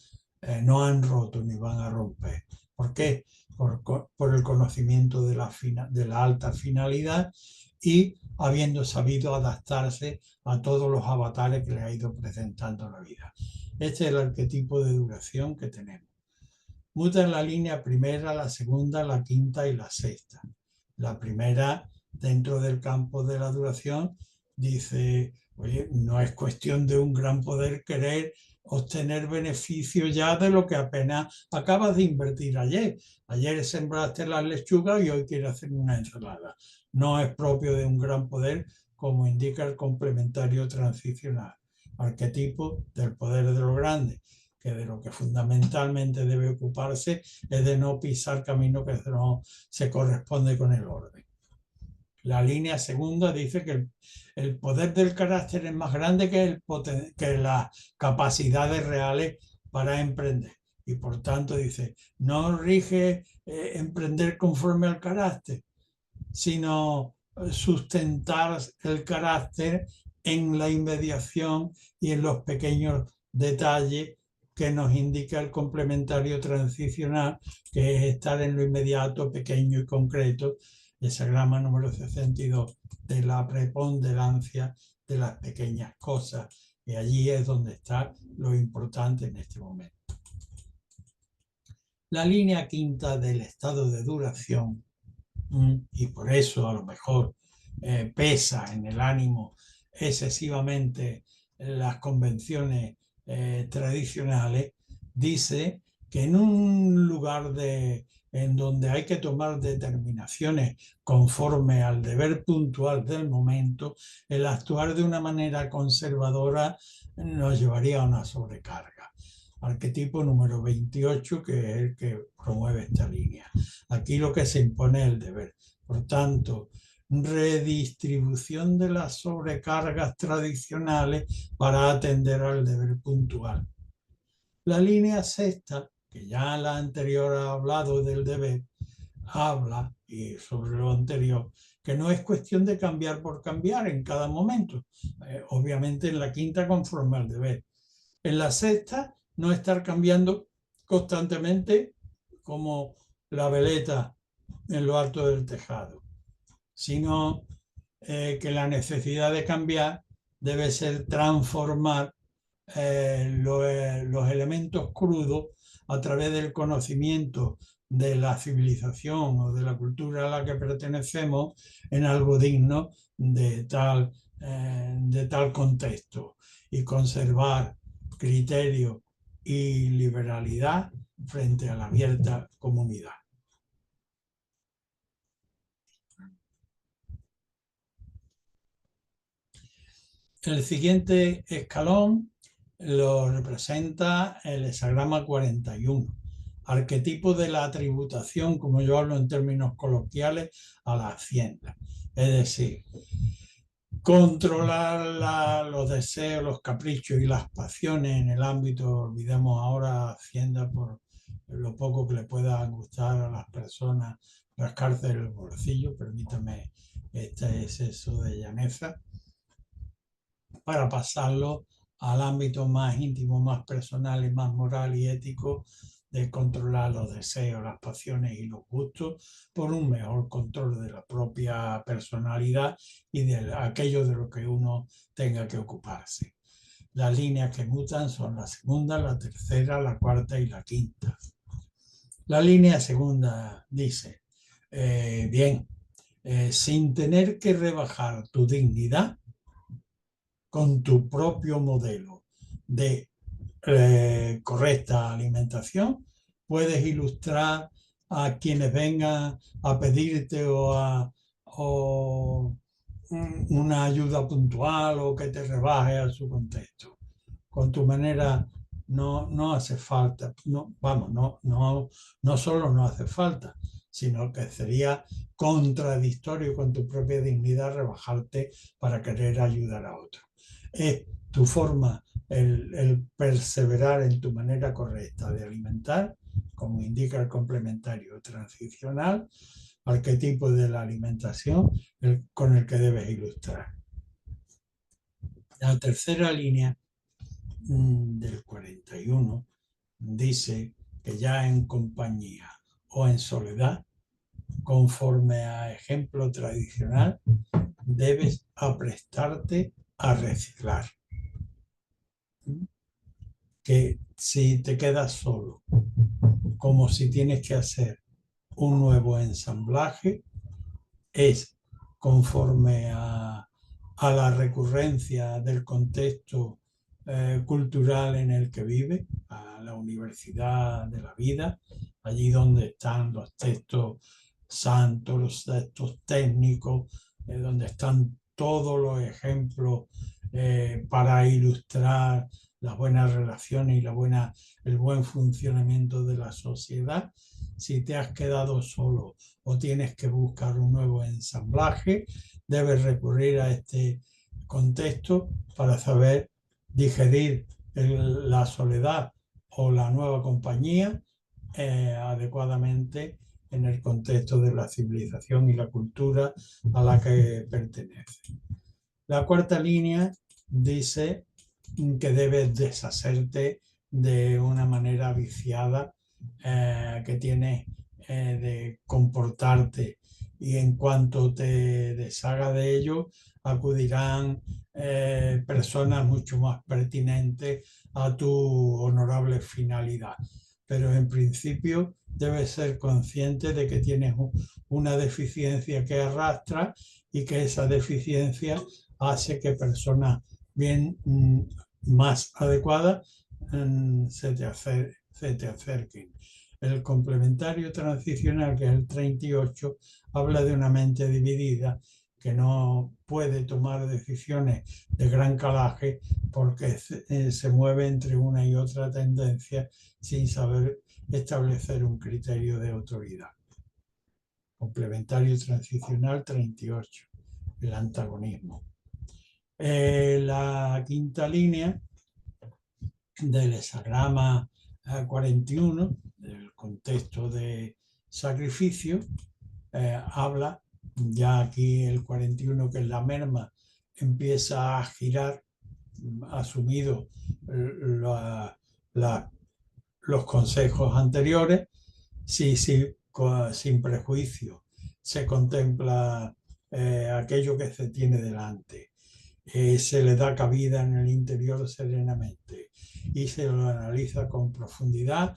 no han roto ni van a romper. ¿Por qué? Por el conocimiento de la alta finalidad y habiendo sabido adaptarse a todos los avatares que le ha ido presentando la vida. Este es el arquetipo de duración que tenemos. Muta en la línea primera, la segunda, la quinta y la sexta. La primera, dentro del campo de la duración, dice, oye, no es cuestión de un gran poder querer obtener beneficio ya de lo que apenas acabas de invertir ayer. Ayer sembraste las lechugas y hoy quieres hacer una ensalada. No es propio de un gran poder, como indica el complementario transicional. Arquetipo del poder de lo grande, que de lo que fundamentalmente debe ocuparse es de no pisar camino que no se corresponde con el orden. La línea segunda dice que el poder del carácter es más grande que las capacidades reales para emprender. Y por tanto dice, no rige emprender conforme al carácter, sino sustentar el carácter en la inmediación y en los pequeños detalles que nos indica el complementario transicional, que es estar en lo inmediato, pequeño y concreto, esa grama número 62 de la preponderancia de las pequeñas cosas. Y allí es donde está lo importante en este momento. La línea quinta del estado de duración, y por eso a lo mejor pesa en el ánimo excesivamente las convenciones tradicionales, dice que en un lugar en donde hay que tomar determinaciones conforme al deber puntual del momento, el actuar de una manera conservadora nos llevaría a una sobrecarga. Arquetipo número 28, que es el que promueve esta línea. Aquí lo que se impone es el deber. Por tanto, redistribución de las sobrecargas tradicionales para atender al deber puntual. La línea sexta, que ya la anterior ha hablado del deber, habla, y sobre lo anterior, que no es cuestión de cambiar por cambiar en cada momento. Obviamente en la quinta conforme al deber. En la sexta, no estar cambiando constantemente como la veleta en lo alto del tejado, sino que la necesidad de cambiar debe ser transformar los elementos crudos a través del conocimiento de la civilización o de la cultura a la que pertenecemos en algo digno de tal contexto y conservar criterio y liberalidad frente a la abierta comunidad. El siguiente escalón lo representa el hexagrama 41, arquetipo de la tributación, como yo hablo en términos coloquiales, a la hacienda. Es decir, controlar los deseos, los caprichos y las pasiones en el ámbito, olvidemos ahora Hacienda por lo poco que le pueda gustar a las personas rascarse el bolsillo, permítame este exceso de llaneza, para pasarlo al ámbito más íntimo, más personal y más moral y ético de controlar los deseos, las pasiones y los gustos por un mejor control de la propia personalidad y de aquello de lo que uno tenga que ocuparse. Las líneas que mutan son la segunda, la tercera, la cuarta y la quinta. La línea segunda dice, sin tener que rebajar tu dignidad con tu propio modelo de correcta alimentación, puedes ilustrar a quienes vengan a pedirte o una ayuda puntual o que te rebaje a su contexto. Con tu manera no hace falta, no solo no hace falta, sino que sería contradictorio con tu propia dignidad rebajarte para querer ayudar a otro. Es tu forma, el perseverar en tu manera correcta de alimentar, como indica el complementario transicional, arquetipo de la alimentación con el que debes ilustrar. La tercera línea del 41 dice que ya en compañía o en soledad, conforme a ejemplo tradicional, debes aprestarte a reciclar. Que si te quedas solo, como si tienes que hacer un nuevo ensamblaje, es conforme a la recurrencia del contexto cultural en el que vive, a la universidad de la vida, allí donde están los textos santos, los textos técnicos, donde están todos los ejemplos para ilustrar las buenas relaciones y el buen funcionamiento de la sociedad. Si te has quedado solo o tienes que buscar un nuevo ensamblaje, debes recurrir a este contexto para saber digerir la soledad o la nueva compañía adecuadamente en el contexto de la civilización y la cultura a la que pertenece. La cuarta línea dice que debes deshacerte de una manera viciada que tienes de comportarte, y en cuanto te deshaga de ello acudirán personas mucho más pertinentes a tu honorable finalidad. Pero en principio debes ser consciente de que tienes una deficiencia que arrastra y que esa deficiencia hace que personas bien más adecuadas se te acerquen. El complementario transicional, que es el 38, habla de una mente dividida que no puede tomar decisiones de gran calaje porque se mueve entre una y otra tendencia sin saber establecer un criterio de autoridad. Complementario transicional 38, el antagonismo. La quinta línea del hesagrama 41, del contexto de sacrificio, habla, ya aquí el 41, que es la merma, empieza a girar, asumido los consejos anteriores, sin prejuicio se contempla aquello que se tiene delante, se le da cabida en el interior serenamente y se lo analiza con profundidad,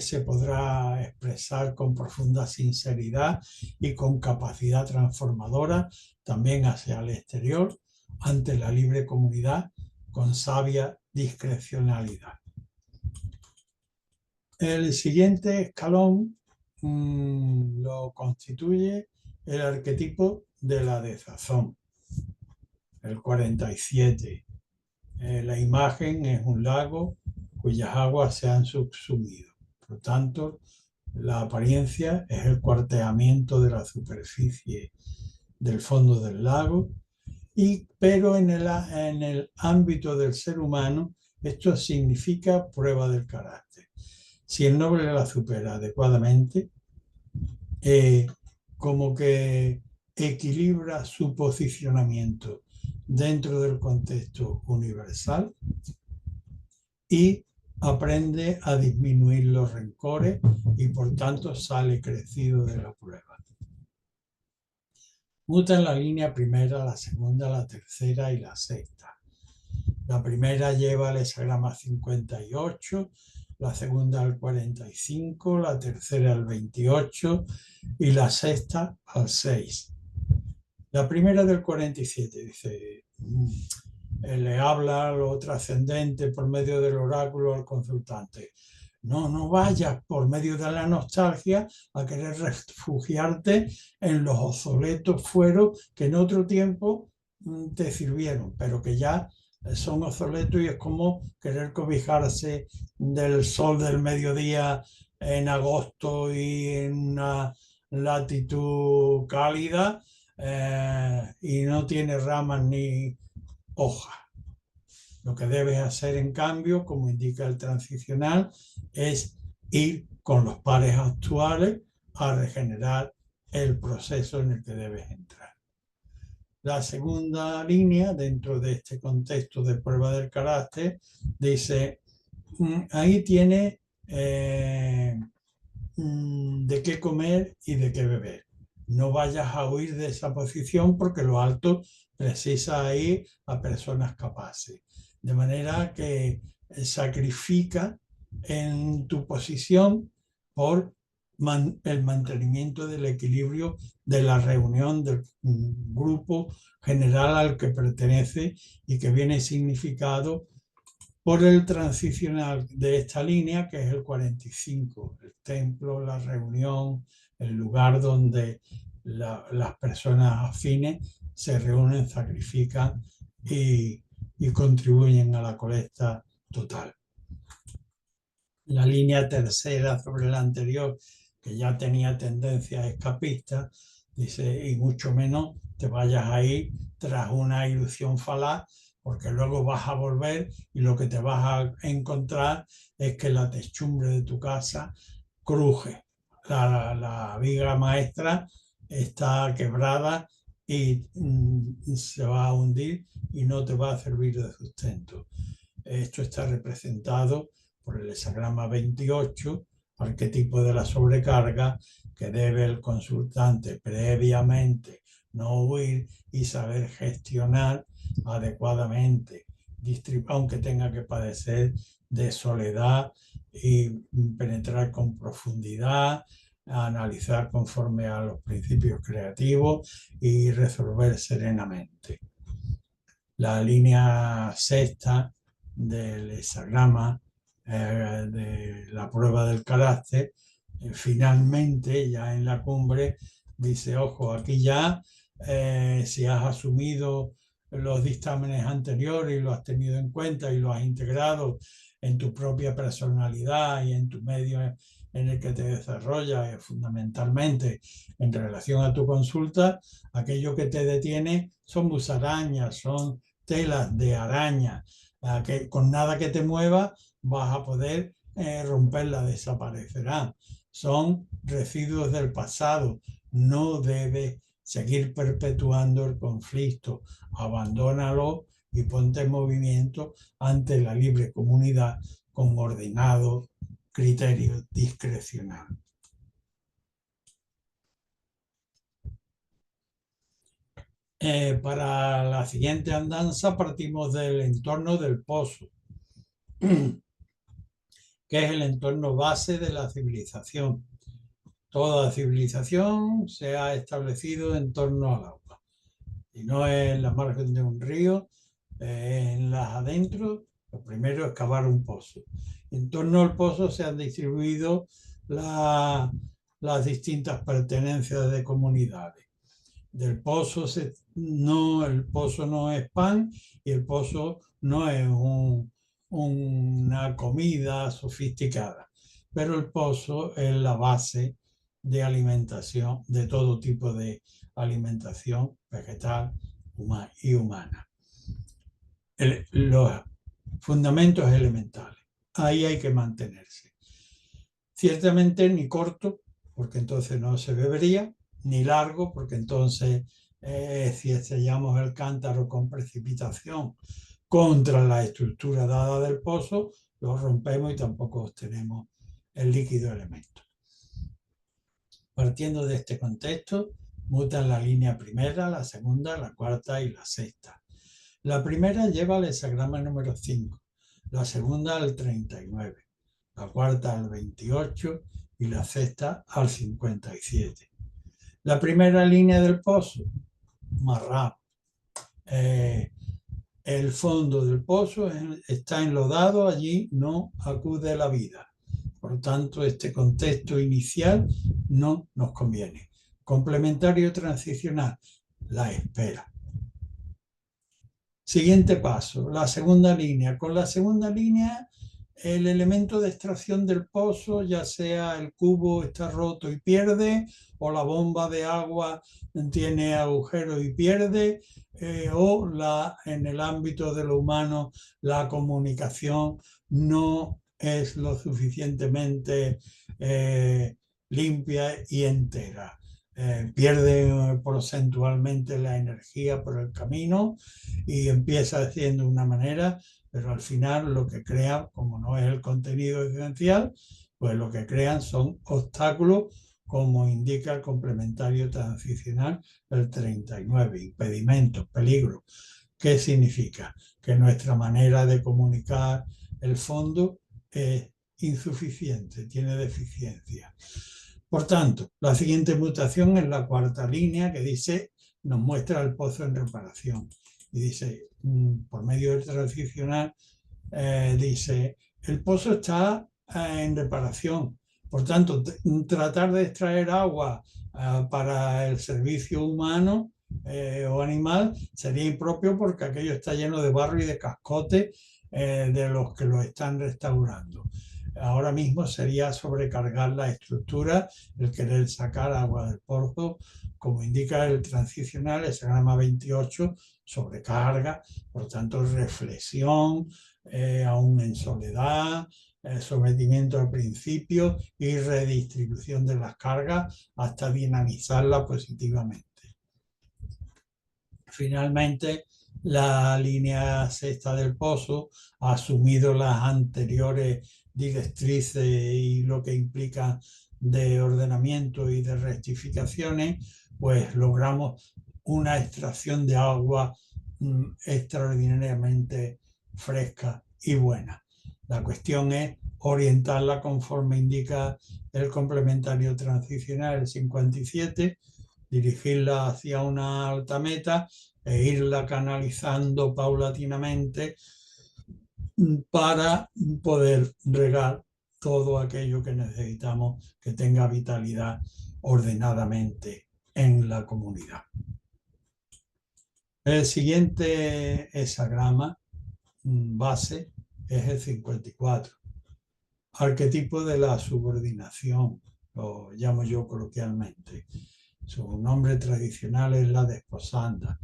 se podrá expresar con profunda sinceridad y con capacidad transformadora también hacia el exterior, ante la libre comunidad, con sabia discrecionalidad. El siguiente escalón lo constituye el arquetipo de la desazón, el 47. La imagen es un lago cuyas aguas se han subsumido. Por lo tanto, la apariencia es el cuarteamiento de la superficie del fondo del lago, pero en el ámbito del ser humano esto significa prueba del carácter. Si el noble la supera adecuadamente, como que equilibra su posicionamiento dentro del contexto universal y aprende a disminuir los rencores y por tanto sale crecido de la prueba. Muta en la línea primera, la segunda, la tercera y la sexta. La primera lleva el hesagrama 58, la segunda al 45, la tercera al 28 y la sexta al 6. La primera del 47 dice, le habla lo trascendente por medio del oráculo al consultante. No vayas por medio de la nostalgia a querer refugiarte en los obsoletos fueros que en otro tiempo te sirvieron, pero que ya son obsoletos, y es como querer cobijarse del sol del mediodía en agosto y en una latitud cálida y no tiene ramas ni hojas. Lo que debes hacer, en cambio, como indica el transicional, es ir con los pares actuales a regenerar el proceso en el que debes entrar. La segunda línea, dentro de este contexto de prueba del carácter, dice, ahí tiene de qué comer y de qué beber. no vayas a huir de esa posición porque lo alto precisa ir a personas capaces. De manera que sacrifica en tu posición por el mantenimiento del equilibrio de la reunión del grupo general al que pertenece y que viene significado por el transicional de esta línea, que es el 45, el templo, la reunión, el lugar donde las personas afines se reúnen, sacrifican y contribuyen a la colecta total. La línea tercera sobre la anterior, que ya tenía tendencia escapista, dice, y mucho menos te vayas a ir tras una ilusión falaz, porque luego vas a volver y lo que te vas a encontrar es que la techumbre de tu casa cruje. La viga maestra está quebrada y se va a hundir y no te va a servir de sustento. Esto está representado por el hexagrama 28, arquetipo de la sobrecarga, que debe el consultante previamente no huir y saber gestionar adecuadamente, aunque tenga que padecer de soledad y penetrar con profundidad, analizar conforme a los principios creativos y resolver serenamente. La línea sexta del hexagrama de la prueba del carácter, finalmente ya en la cumbre dice, ojo, aquí ya si has asumido los dictámenes anteriores y lo has tenido en cuenta y lo has integrado en tu propia personalidad y en tu medio en el que te desarrollas, fundamentalmente en relación a tu consulta, aquello que te detiene son musarañas, son telas de araña, que con nada que te mueva vas a poder romperla, desaparecerá. Son residuos del pasado, no debes seguir perpetuando el conflicto, abandónalo y ponte en movimiento ante la libre comunidad con ordenado criterio discrecional. Para la siguiente andanza partimos del entorno del pozo, que es el entorno base de la civilización. Toda civilización se ha establecido en torno al agua. Y no es en la margen de un río, en las adentro, lo primero es cavar un pozo. En torno al pozo se han distribuido las distintas pertenencias de comunidades. Del pozo el pozo no es pan y el pozo no es una comida sofisticada, pero el pozo es la base de alimentación, de todo tipo de alimentación vegetal y humana. Los fundamentos elementales. Ahí hay que mantenerse. Ciertamente ni corto, porque entonces no se bebería, ni largo, porque entonces si sellamos el cántaro con precipitación contra la estructura dada del pozo, lo rompemos y tampoco obtenemos el líquido elemento. Partiendo de este contexto, mutan la línea primera, la segunda, la cuarta y la sexta. La primera lleva el hexagrama número 5, la segunda al 39, la cuarta al 28 y la sexta al 57. La primera línea del pozo, marrá. El fondo del pozo está enlodado, allí no acude la vida. Por tanto, este contexto inicial no nos conviene. Complementario transicional, la espera. Siguiente paso, la segunda línea. Con la segunda línea, el elemento de extracción del pozo, ya sea el cubo está roto y pierde, o la bomba de agua tiene agujero y pierde, o en el ámbito de lo humano la comunicación no es lo suficientemente limpia y entera. Pierde porcentualmente la energía por el camino y empieza haciendo una manera, pero al final lo que crea, como no es el contenido esencial, pues lo que crean son obstáculos como indica el complementario transicional del 39, impedimentos, peligros. ¿Qué significa? Que nuestra manera de comunicar el fondo es insuficiente, tiene deficiencia. Por tanto, la siguiente mutación es la cuarta línea que dice, nos muestra el pozo en reparación. Y dice, por medio del transicional, dice, el pozo está en reparación. Por tanto, tratar de extraer agua para el servicio humano o animal sería impropio porque aquello está lleno de barro y de cascote de los que lo están restaurando. Ahora mismo sería sobrecargar la estructura, el querer sacar agua del pozo, como indica el transicional, ese grama 28, sobrecarga, por tanto, reflexión, aún en soledad, sometimiento al principio y redistribución de las cargas hasta dinamizarla positivamente. Finalmente, la línea sexta del pozo ha asumido las anteriores directrices y lo que implica de ordenamiento y de rectificaciones, pues logramos una extracción de agua extraordinariamente fresca y buena. La cuestión es orientarla conforme indica el complementario transicional, el 57, dirigirla hacia una alta meta e irla canalizando paulatinamente para poder regar todo aquello que necesitamos que tenga vitalidad ordenadamente en la comunidad. El siguiente hexagrama base es el 54, arquetipo de la subordinación, lo llamo yo coloquialmente. Su nombre tradicional es la desposanda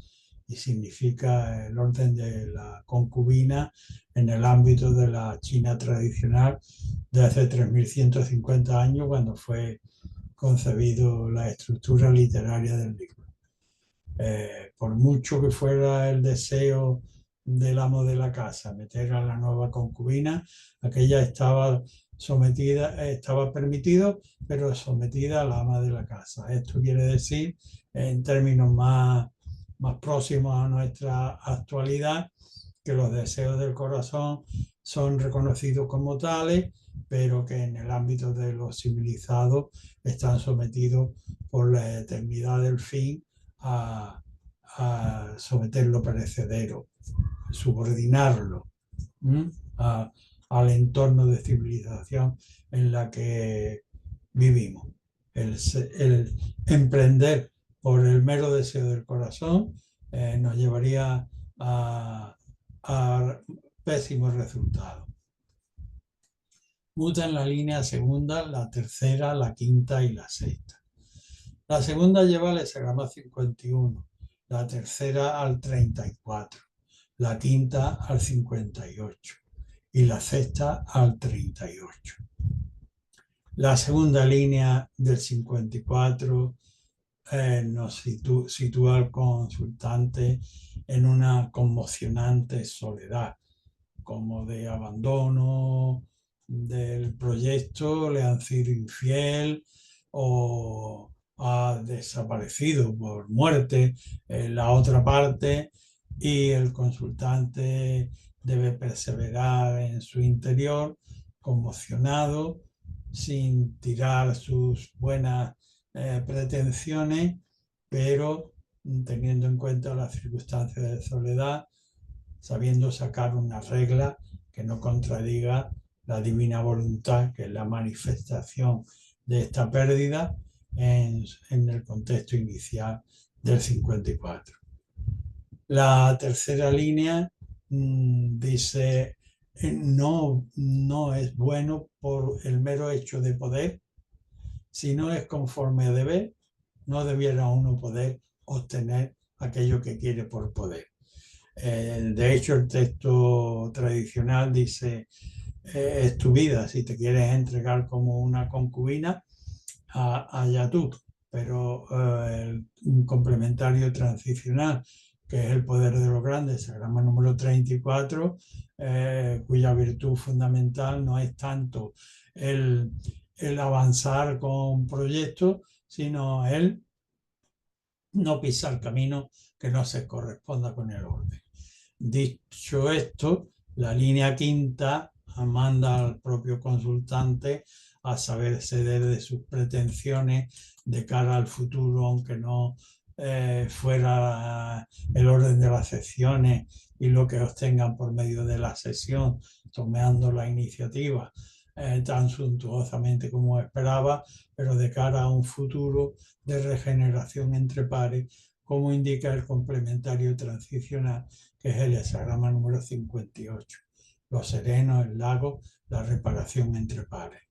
y significa el orden de la concubina en el ámbito de la China tradicional de hace 3150 años, cuando fue concebido la estructura literaria del libro. Por mucho que fuera el deseo del amo de la casa meter a la nueva concubina, aquella estaba sometida, estaba permitido, pero sometida al ama de la casa. Esto quiere decir, en términos más próximos a nuestra actualidad, que los deseos del corazón son reconocidos como tales, pero que en el ámbito de los civilizados están sometidos por la eternidad del fin a someterlo perecedero, subordinarlo al entorno de civilización en la que vivimos. El emprender por el mero deseo del corazón nos llevaría a pésimos resultados. Muta en la línea segunda, la tercera, la quinta y la sexta. La segunda lleva al hexagrama 51, la tercera al 34, la quinta al 58 y la sexta al 38. La segunda línea del 54 nos sitúa al consultante en una conmocionante soledad, como de abandono del proyecto, le han sido infiel o ha desaparecido por muerte en la otra parte y el consultante debe perseverar en su interior, conmocionado, sin tirar sus buenas pretensiones, pero teniendo en cuenta las circunstancias de soledad, sabiendo sacar una regla que no contradiga la divina voluntad, que es la manifestación de esta pérdida en el contexto inicial del 54. La tercera línea dice, no es bueno por el mero hecho de poder, si no es conforme a deber, no debiera uno poder obtener aquello que quiere por poder. De hecho, el texto tradicional dice, es tu vida, si te quieres entregar como una concubina, allá tú, pero un complementario transicional, que es el poder de los grandes, hexagrama número 34, cuya virtud fundamental no es tanto el el avanzar con proyectos, sino el no pisar camino que no se corresponda con el orden. Dicho esto, la línea quinta manda al propio consultante a saber ceder de sus pretensiones de cara al futuro, aunque no fuera el orden de las secciones y lo que obtengan por medio de la sesión, tomando la iniciativa tan suntuosamente como esperaba, pero de cara a un futuro de regeneración entre pares, como indica el complementario transicional, que es el hexagrama número 58. Los serenos, el lago, la reparación entre pares.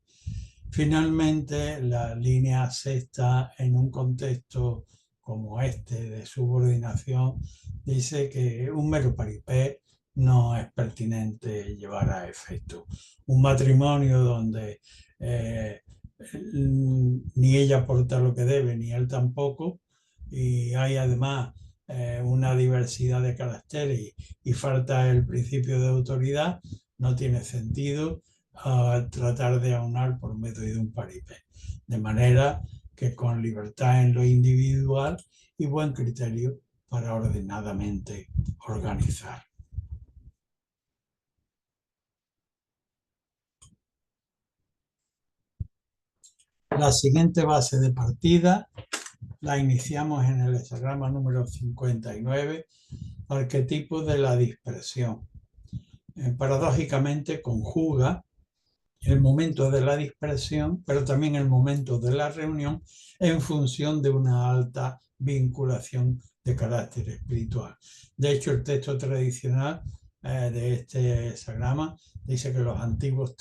Finalmente, la línea sexta, en un contexto como este de subordinación, dice que un mero paripé no es pertinente llevar a efecto. Un matrimonio donde ni ella aporta lo que debe, ni él tampoco, y hay además una diversidad de caracteres y falta el principio de autoridad, no tiene sentido tratar de aunar por medio de un paripé. De manera que con libertad en lo individual y buen criterio para ordenadamente organizar. La siguiente base de partida la iniciamos en el hexagrama número 59, arquetipo de la dispersión. Paradójicamente conjuga el momento de la dispersión, pero también el momento de la reunión en función de una alta vinculación de carácter espiritual. De hecho, el texto tradicional de este hexagrama dice que los antiguos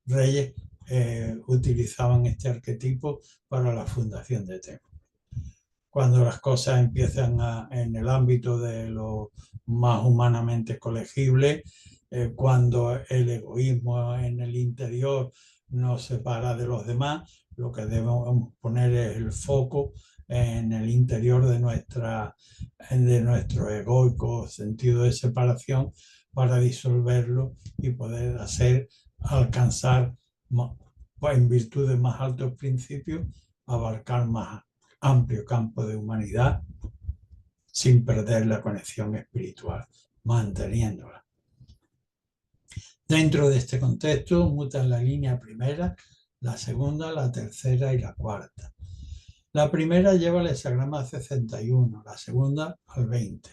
reyes utilizaban este arquetipo para la fundación de templos. Cuando las cosas empiezan en el ámbito de lo más humanamente colegible, cuando el egoísmo en el interior nos separa de los demás, lo que debemos poner es el foco en el interior de nuestro egoico sentido de separación para disolverlo y poder alcanzar, en virtud de más altos principios, abarcar más amplio campo de humanidad sin perder la conexión espiritual, manteniéndola. Dentro de este contexto mutan la línea primera, la segunda, la tercera y la cuarta. La primera lleva el hexagrama 61, la segunda al 20,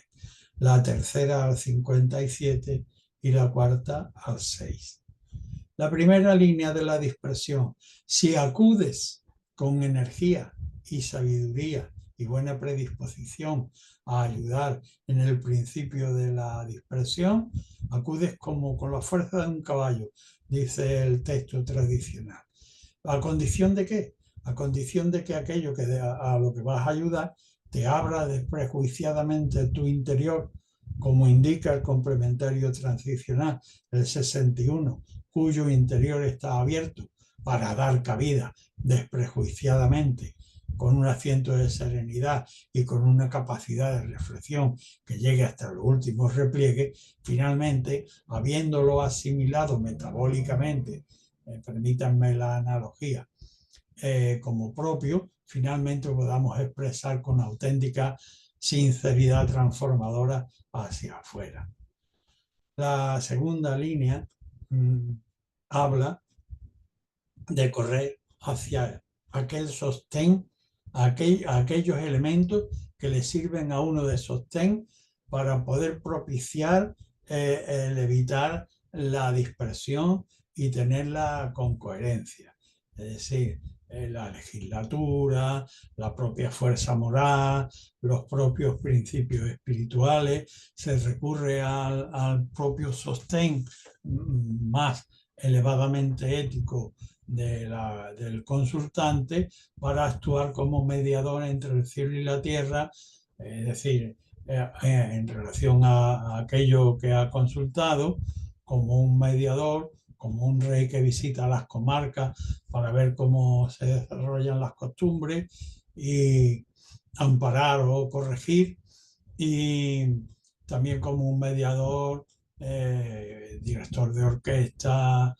la tercera al 57 y la cuarta al 6. La primera línea de la dispersión: si acudes con energía y sabiduría y buena predisposición a ayudar en el principio de la dispersión, acudes como con la fuerza de un caballo, dice el texto tradicional. ¿A condición de qué? A condición de que aquello a lo que vas a ayudar te abra desprejuiciadamente tu interior, como indica el complementario transicional, el 61, cuyo interior está abierto para dar cabida desprejuiciadamente, con un asiento de serenidad y con una capacidad de reflexión que llegue hasta los últimos repliegues, finalmente, habiéndolo asimilado metabólicamente, permítanme la analogía, como propio, finalmente podamos expresar con auténtica sinceridad transformadora hacia afuera. La segunda línea habla de correr hacia aquel sostén, aquellos elementos que le sirven a uno de sostén para poder propiciar el evitar la dispersión y tenerla con coherencia. Es decir, la legislatura, la propia fuerza moral, los propios principios espirituales, se recurre al propio sostén más elevadamente ético del consultante para actuar como mediador entre el cielo y la tierra, es decir, en relación a aquello que ha consultado, como un mediador, como un rey que visita las comarcas para ver cómo se desarrollan las costumbres y amparar o corregir, y también como un mediador, director de orquesta,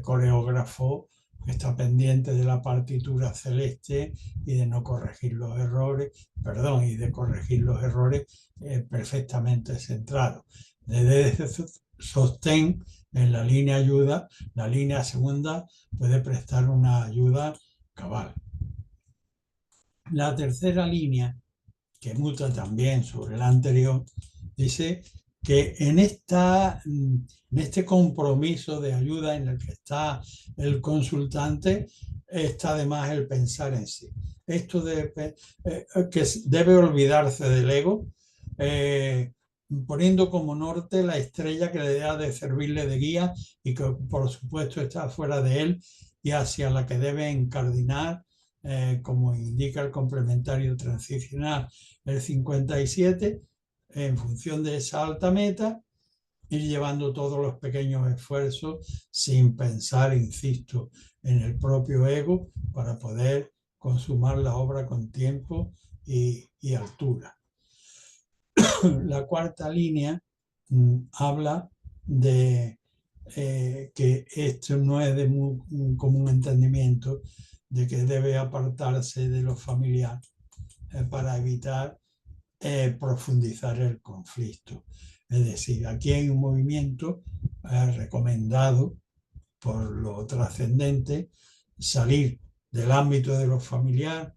coreógrafo, está pendiente de la partitura celeste y de no corregir los errores, perdón, y de corregir los errores perfectamente centrados. Desde ese sostén en la línea ayuda, la línea segunda puede prestar una ayuda cabal. La tercera línea, que muta también sobre la anterior, dice que en este compromiso de ayuda en el que está el consultante, está además el pensar en sí. Esto que debe olvidarse del ego, poniendo como norte la estrella que le ha de servirle de guía y que por supuesto está fuera de él y hacia la que debe encardinar, como indica el complementario transicional el 57, en función de esa alta meta, ir llevando todos los pequeños esfuerzos sin pensar, insisto, en el propio ego para poder consumar la obra con tiempo y altura. La cuarta línea habla de que esto no es de muy común entendimiento, de que debe apartarse de lo familiar para evitar profundizar el conflicto. Es decir, aquí hay un movimiento recomendado por lo trascendente, salir del ámbito de lo familiar.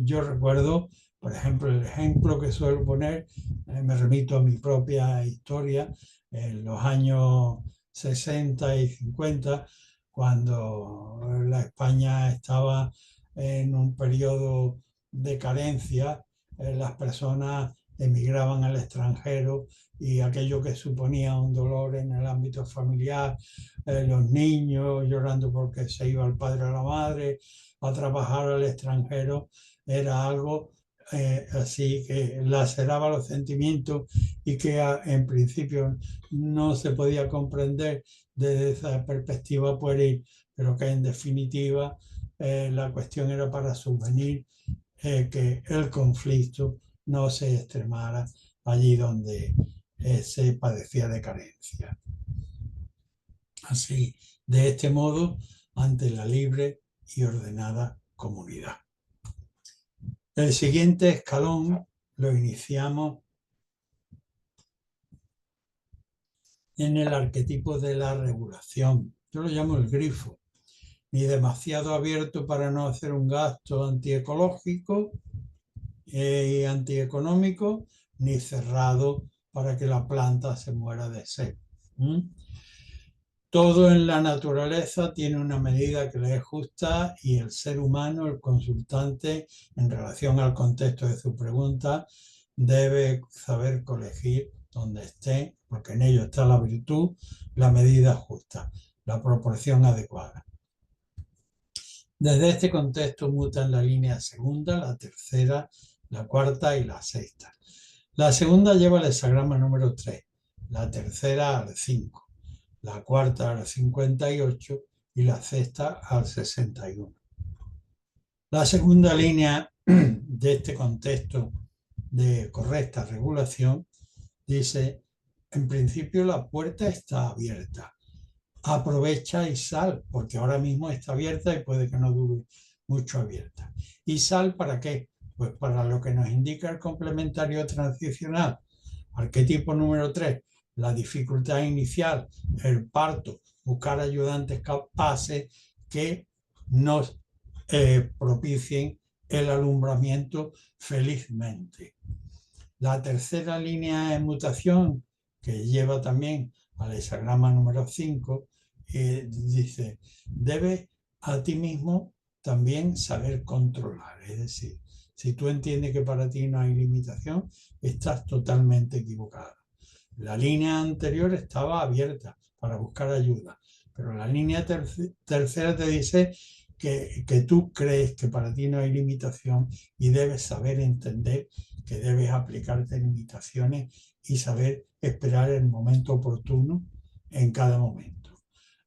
Yo recuerdo, por ejemplo, el ejemplo que suelo poner, me remito a mi propia historia, en los años 60 y 50, cuando la España estaba en un periodo de carencia, las personas emigraban al extranjero y aquello que suponía un dolor en el ámbito familiar, los niños llorando porque se iba el padre o la madre a trabajar al extranjero, era algo así que laceraba los sentimientos y que en principio no se podía comprender desde esa perspectiva pueril, pero que en definitiva la cuestión era para subvenir que el conflicto no se extremara allí donde se padecía de carencia. Así, de este modo, ante la libre y ordenada comunidad. El siguiente escalón lo iniciamos en el arquetipo de la regulación. Yo lo llamo el grifo. Ni demasiado abierto para no hacer un gasto antiecológico y antieconómico, ni cerrado para que la planta se muera de sed. Todo en la naturaleza tiene una medida que le es justa y el ser humano, el consultante, en relación al contexto de su pregunta, debe saber colegir donde esté, porque en ello está la virtud, la medida justa, la proporción adecuada. Desde este contexto mutan la línea segunda, la tercera, la cuarta y la sexta. La segunda lleva el hexagrama número 3, la tercera al 5, la cuarta al 58 y la sexta al 61. La segunda línea de este contexto de correcta regulación dice, en principio la puerta está abierta. Aprovecha y sal, porque ahora mismo está abierta y puede que no dure mucho abierta. ¿Y sal para qué? Pues para lo que nos indica el complementario transicional. Arquetipo número 3, la dificultad inicial, el parto, buscar ayudantes capaces que nos propicien el alumbramiento felizmente. La tercera línea de mutación, que lleva también al hexagrama número 5, dice, debes a ti mismo también saber controlar. Es decir, si tú entiendes que para ti no hay limitación, estás totalmente equivocado. La línea anterior estaba abierta para buscar ayuda, pero la línea tercera te dice que tú crees que para ti no hay limitación y debes saber entender que debes aplicarte limitaciones y saber esperar el momento oportuno en cada momento.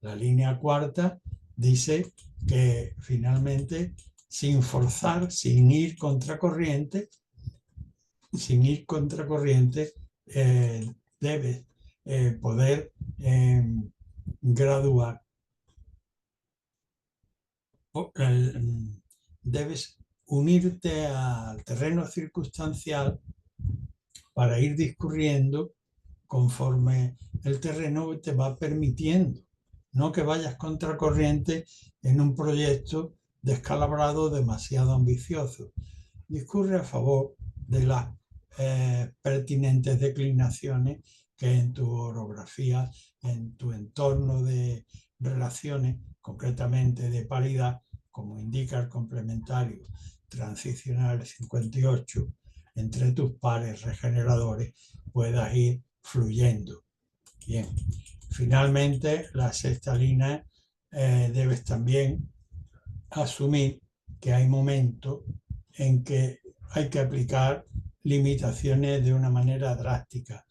La línea cuarta dice que finalmente, sin forzar, sin ir contracorriente, debes poder graduar debes unirte al terreno circunstancial para ir discurriendo conforme el terreno te va permitiendo, no que vayas contracorriente en un proyecto descalabrado demasiado ambicioso. Discurre a favor de las pertinentes declinaciones que en tu orografía, en tu entorno de relaciones, concretamente de paridad, como indica el complementario transicional 58, entre tus pares regeneradores puedas ir fluyendo. Bien, finalmente la sexta línea debes también asumir que hay momentos en que hay que aplicar limitaciones de una manera drástica,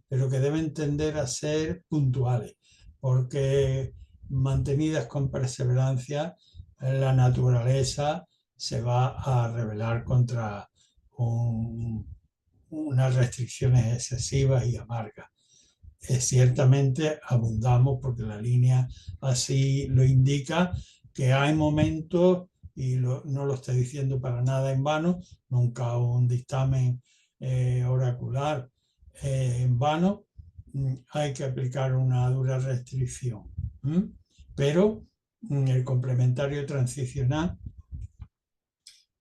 pero que deben tender a ser puntuales, porque mantenidas con perseverancia, la naturaleza se va a rebelar contra unas restricciones excesivas y amargas. Ciertamente abundamos, porque la línea así lo indica, que hay momentos, y no lo estoy diciendo para nada en vano, nunca un dictamen oracular en vano, hay que aplicar una dura restricción. Pero el complementario transicional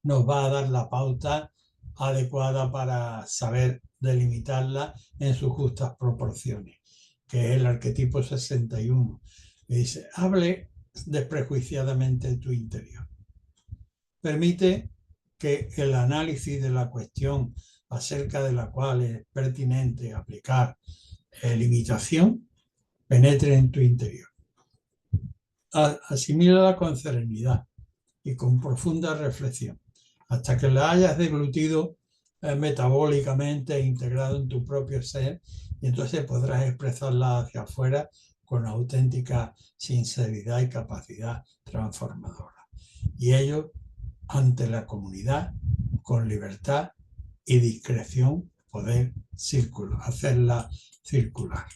nos va a dar la pauta adecuada para saber delimitarla en sus justas proporciones, que es el arquetipo 61. Dice: hable desprejuiciadamente de tu interior. Permite que el análisis de la cuestión acerca de la cual es pertinente aplicar limitación penetre en tu interior. Asimílala con serenidad y con profunda reflexión, hasta que la hayas deglutido metabólicamente e integrado en tu propio ser, y entonces podrás expresarla hacia afuera con auténtica sinceridad y capacidad transformadora. Y ello ante la comunidad, con libertad y discreción, poder hacerla circular.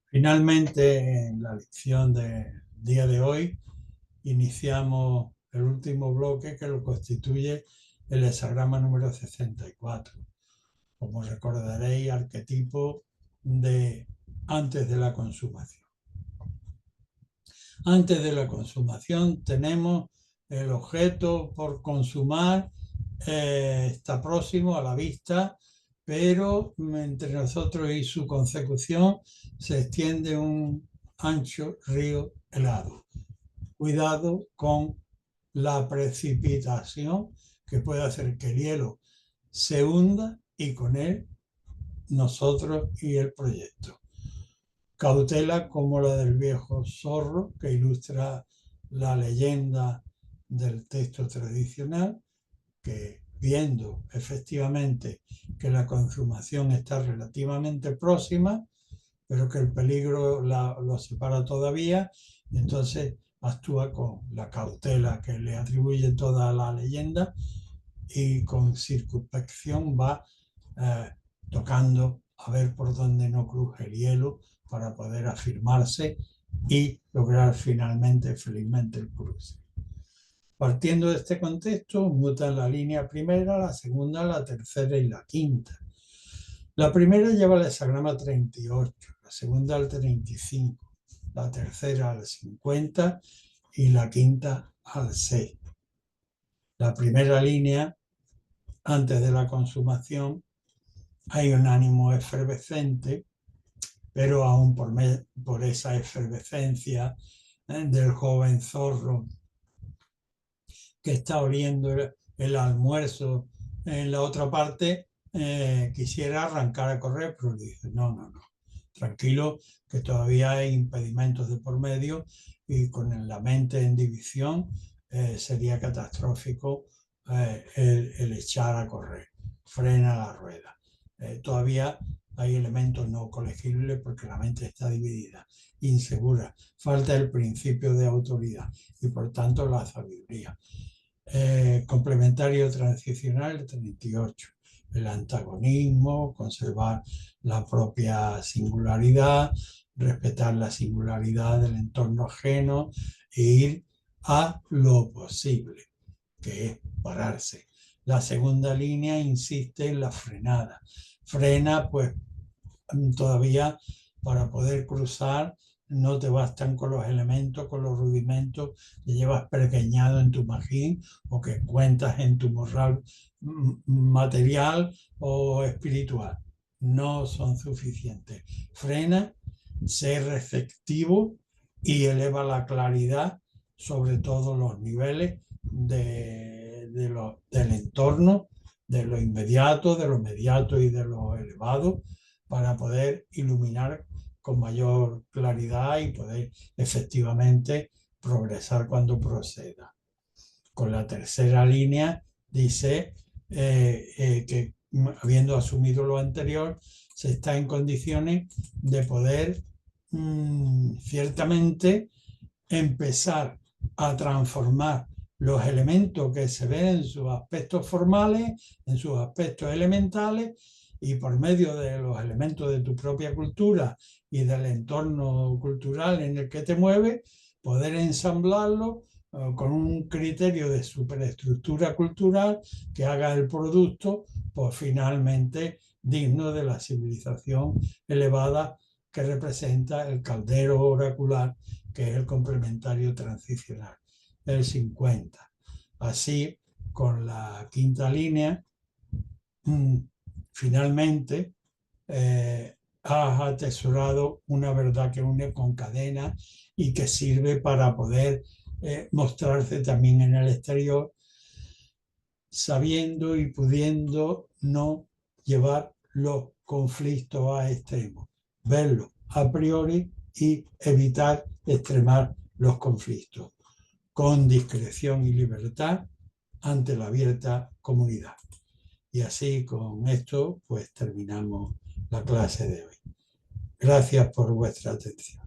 Finalmente, en la lección del día de hoy, iniciamos el último bloque, que lo constituye el hexagrama número 64. Como recordaréis, arquetipo de antes de la consumación. Antes de la consumación tenemos el objeto por consumar, está próximo a la vista, pero entre nosotros y su consecución se extiende un ancho río helado. Cuidado con la precipitación, que puede hacer que el hielo se hunda y con él nosotros y el proyecto. Cautela como la del viejo zorro, que ilustra la leyenda del texto tradicional, que viendo efectivamente que la consumación está relativamente próxima, pero que el peligro lo separa todavía, y entonces actúa con la cautela que le atribuye toda la leyenda, y con circunspección va tocando a ver por dónde no cruje el hielo, para poder afirmarse y lograr finalmente, felizmente, el cruce. Partiendo de este contexto, mutan la línea primera, la segunda, la tercera y la quinta. La primera lleva el hexagrama 38, la segunda al 35, la tercera al 50 y la quinta al 6. La primera línea, antes de la consumación, hay un ánimo efervescente, pero aún por esa efervescencia del joven zorro que está oliendo el almuerzo en la otra parte, quisiera arrancar a correr, pero dice: no, tranquilo, que todavía hay impedimentos de por medio, y con la mente en división sería catastrófico el echar a correr. Frena la rueda. Todavía hay elementos no colegibles, porque la mente está dividida, insegura, falta el principio de autoridad y por tanto la sabiduría. Complementario transicional 38. El antagonismo, conservar la propia singularidad, respetar la singularidad del entorno ajeno e ir a lo posible, que es pararse. La segunda línea insiste en la frenada. Frena, pues todavía para poder cruzar no te bastan con los elementos, con los rudimentos que llevas pergeñado en tu magín o que cuentas en tu morral material o espiritual. No son suficientes. Frena, sé receptivo y eleva la claridad sobre todos los niveles del entorno, de lo inmediato, de lo mediato y de lo elevado, para poder iluminar con mayor claridad y poder efectivamente progresar cuando proceda. Con la tercera línea dice que habiendo asumido lo anterior, se está en condiciones de poder ciertamente empezar a transformar los elementos que se ven en sus aspectos formales, en sus aspectos elementales, y por medio de los elementos de tu propia cultura y del entorno cultural en el que te mueves, poder ensamblarlo con un criterio de superestructura cultural que haga el producto, pues finalmente digno de la civilización elevada que representa el caldero oracular, que es el complementario transicional, el 50. Así, con la quinta línea, finalmente has atesorado una verdad que une con cadena y que sirve para poder mostrarse también en el exterior, sabiendo y pudiendo no llevar los conflictos a extremos, verlos a priori y evitar extremar los conflictos con discreción y libertad ante la abierta comunidad. Y así con esto pues terminamos la clase de hoy. Gracias por vuestra atención.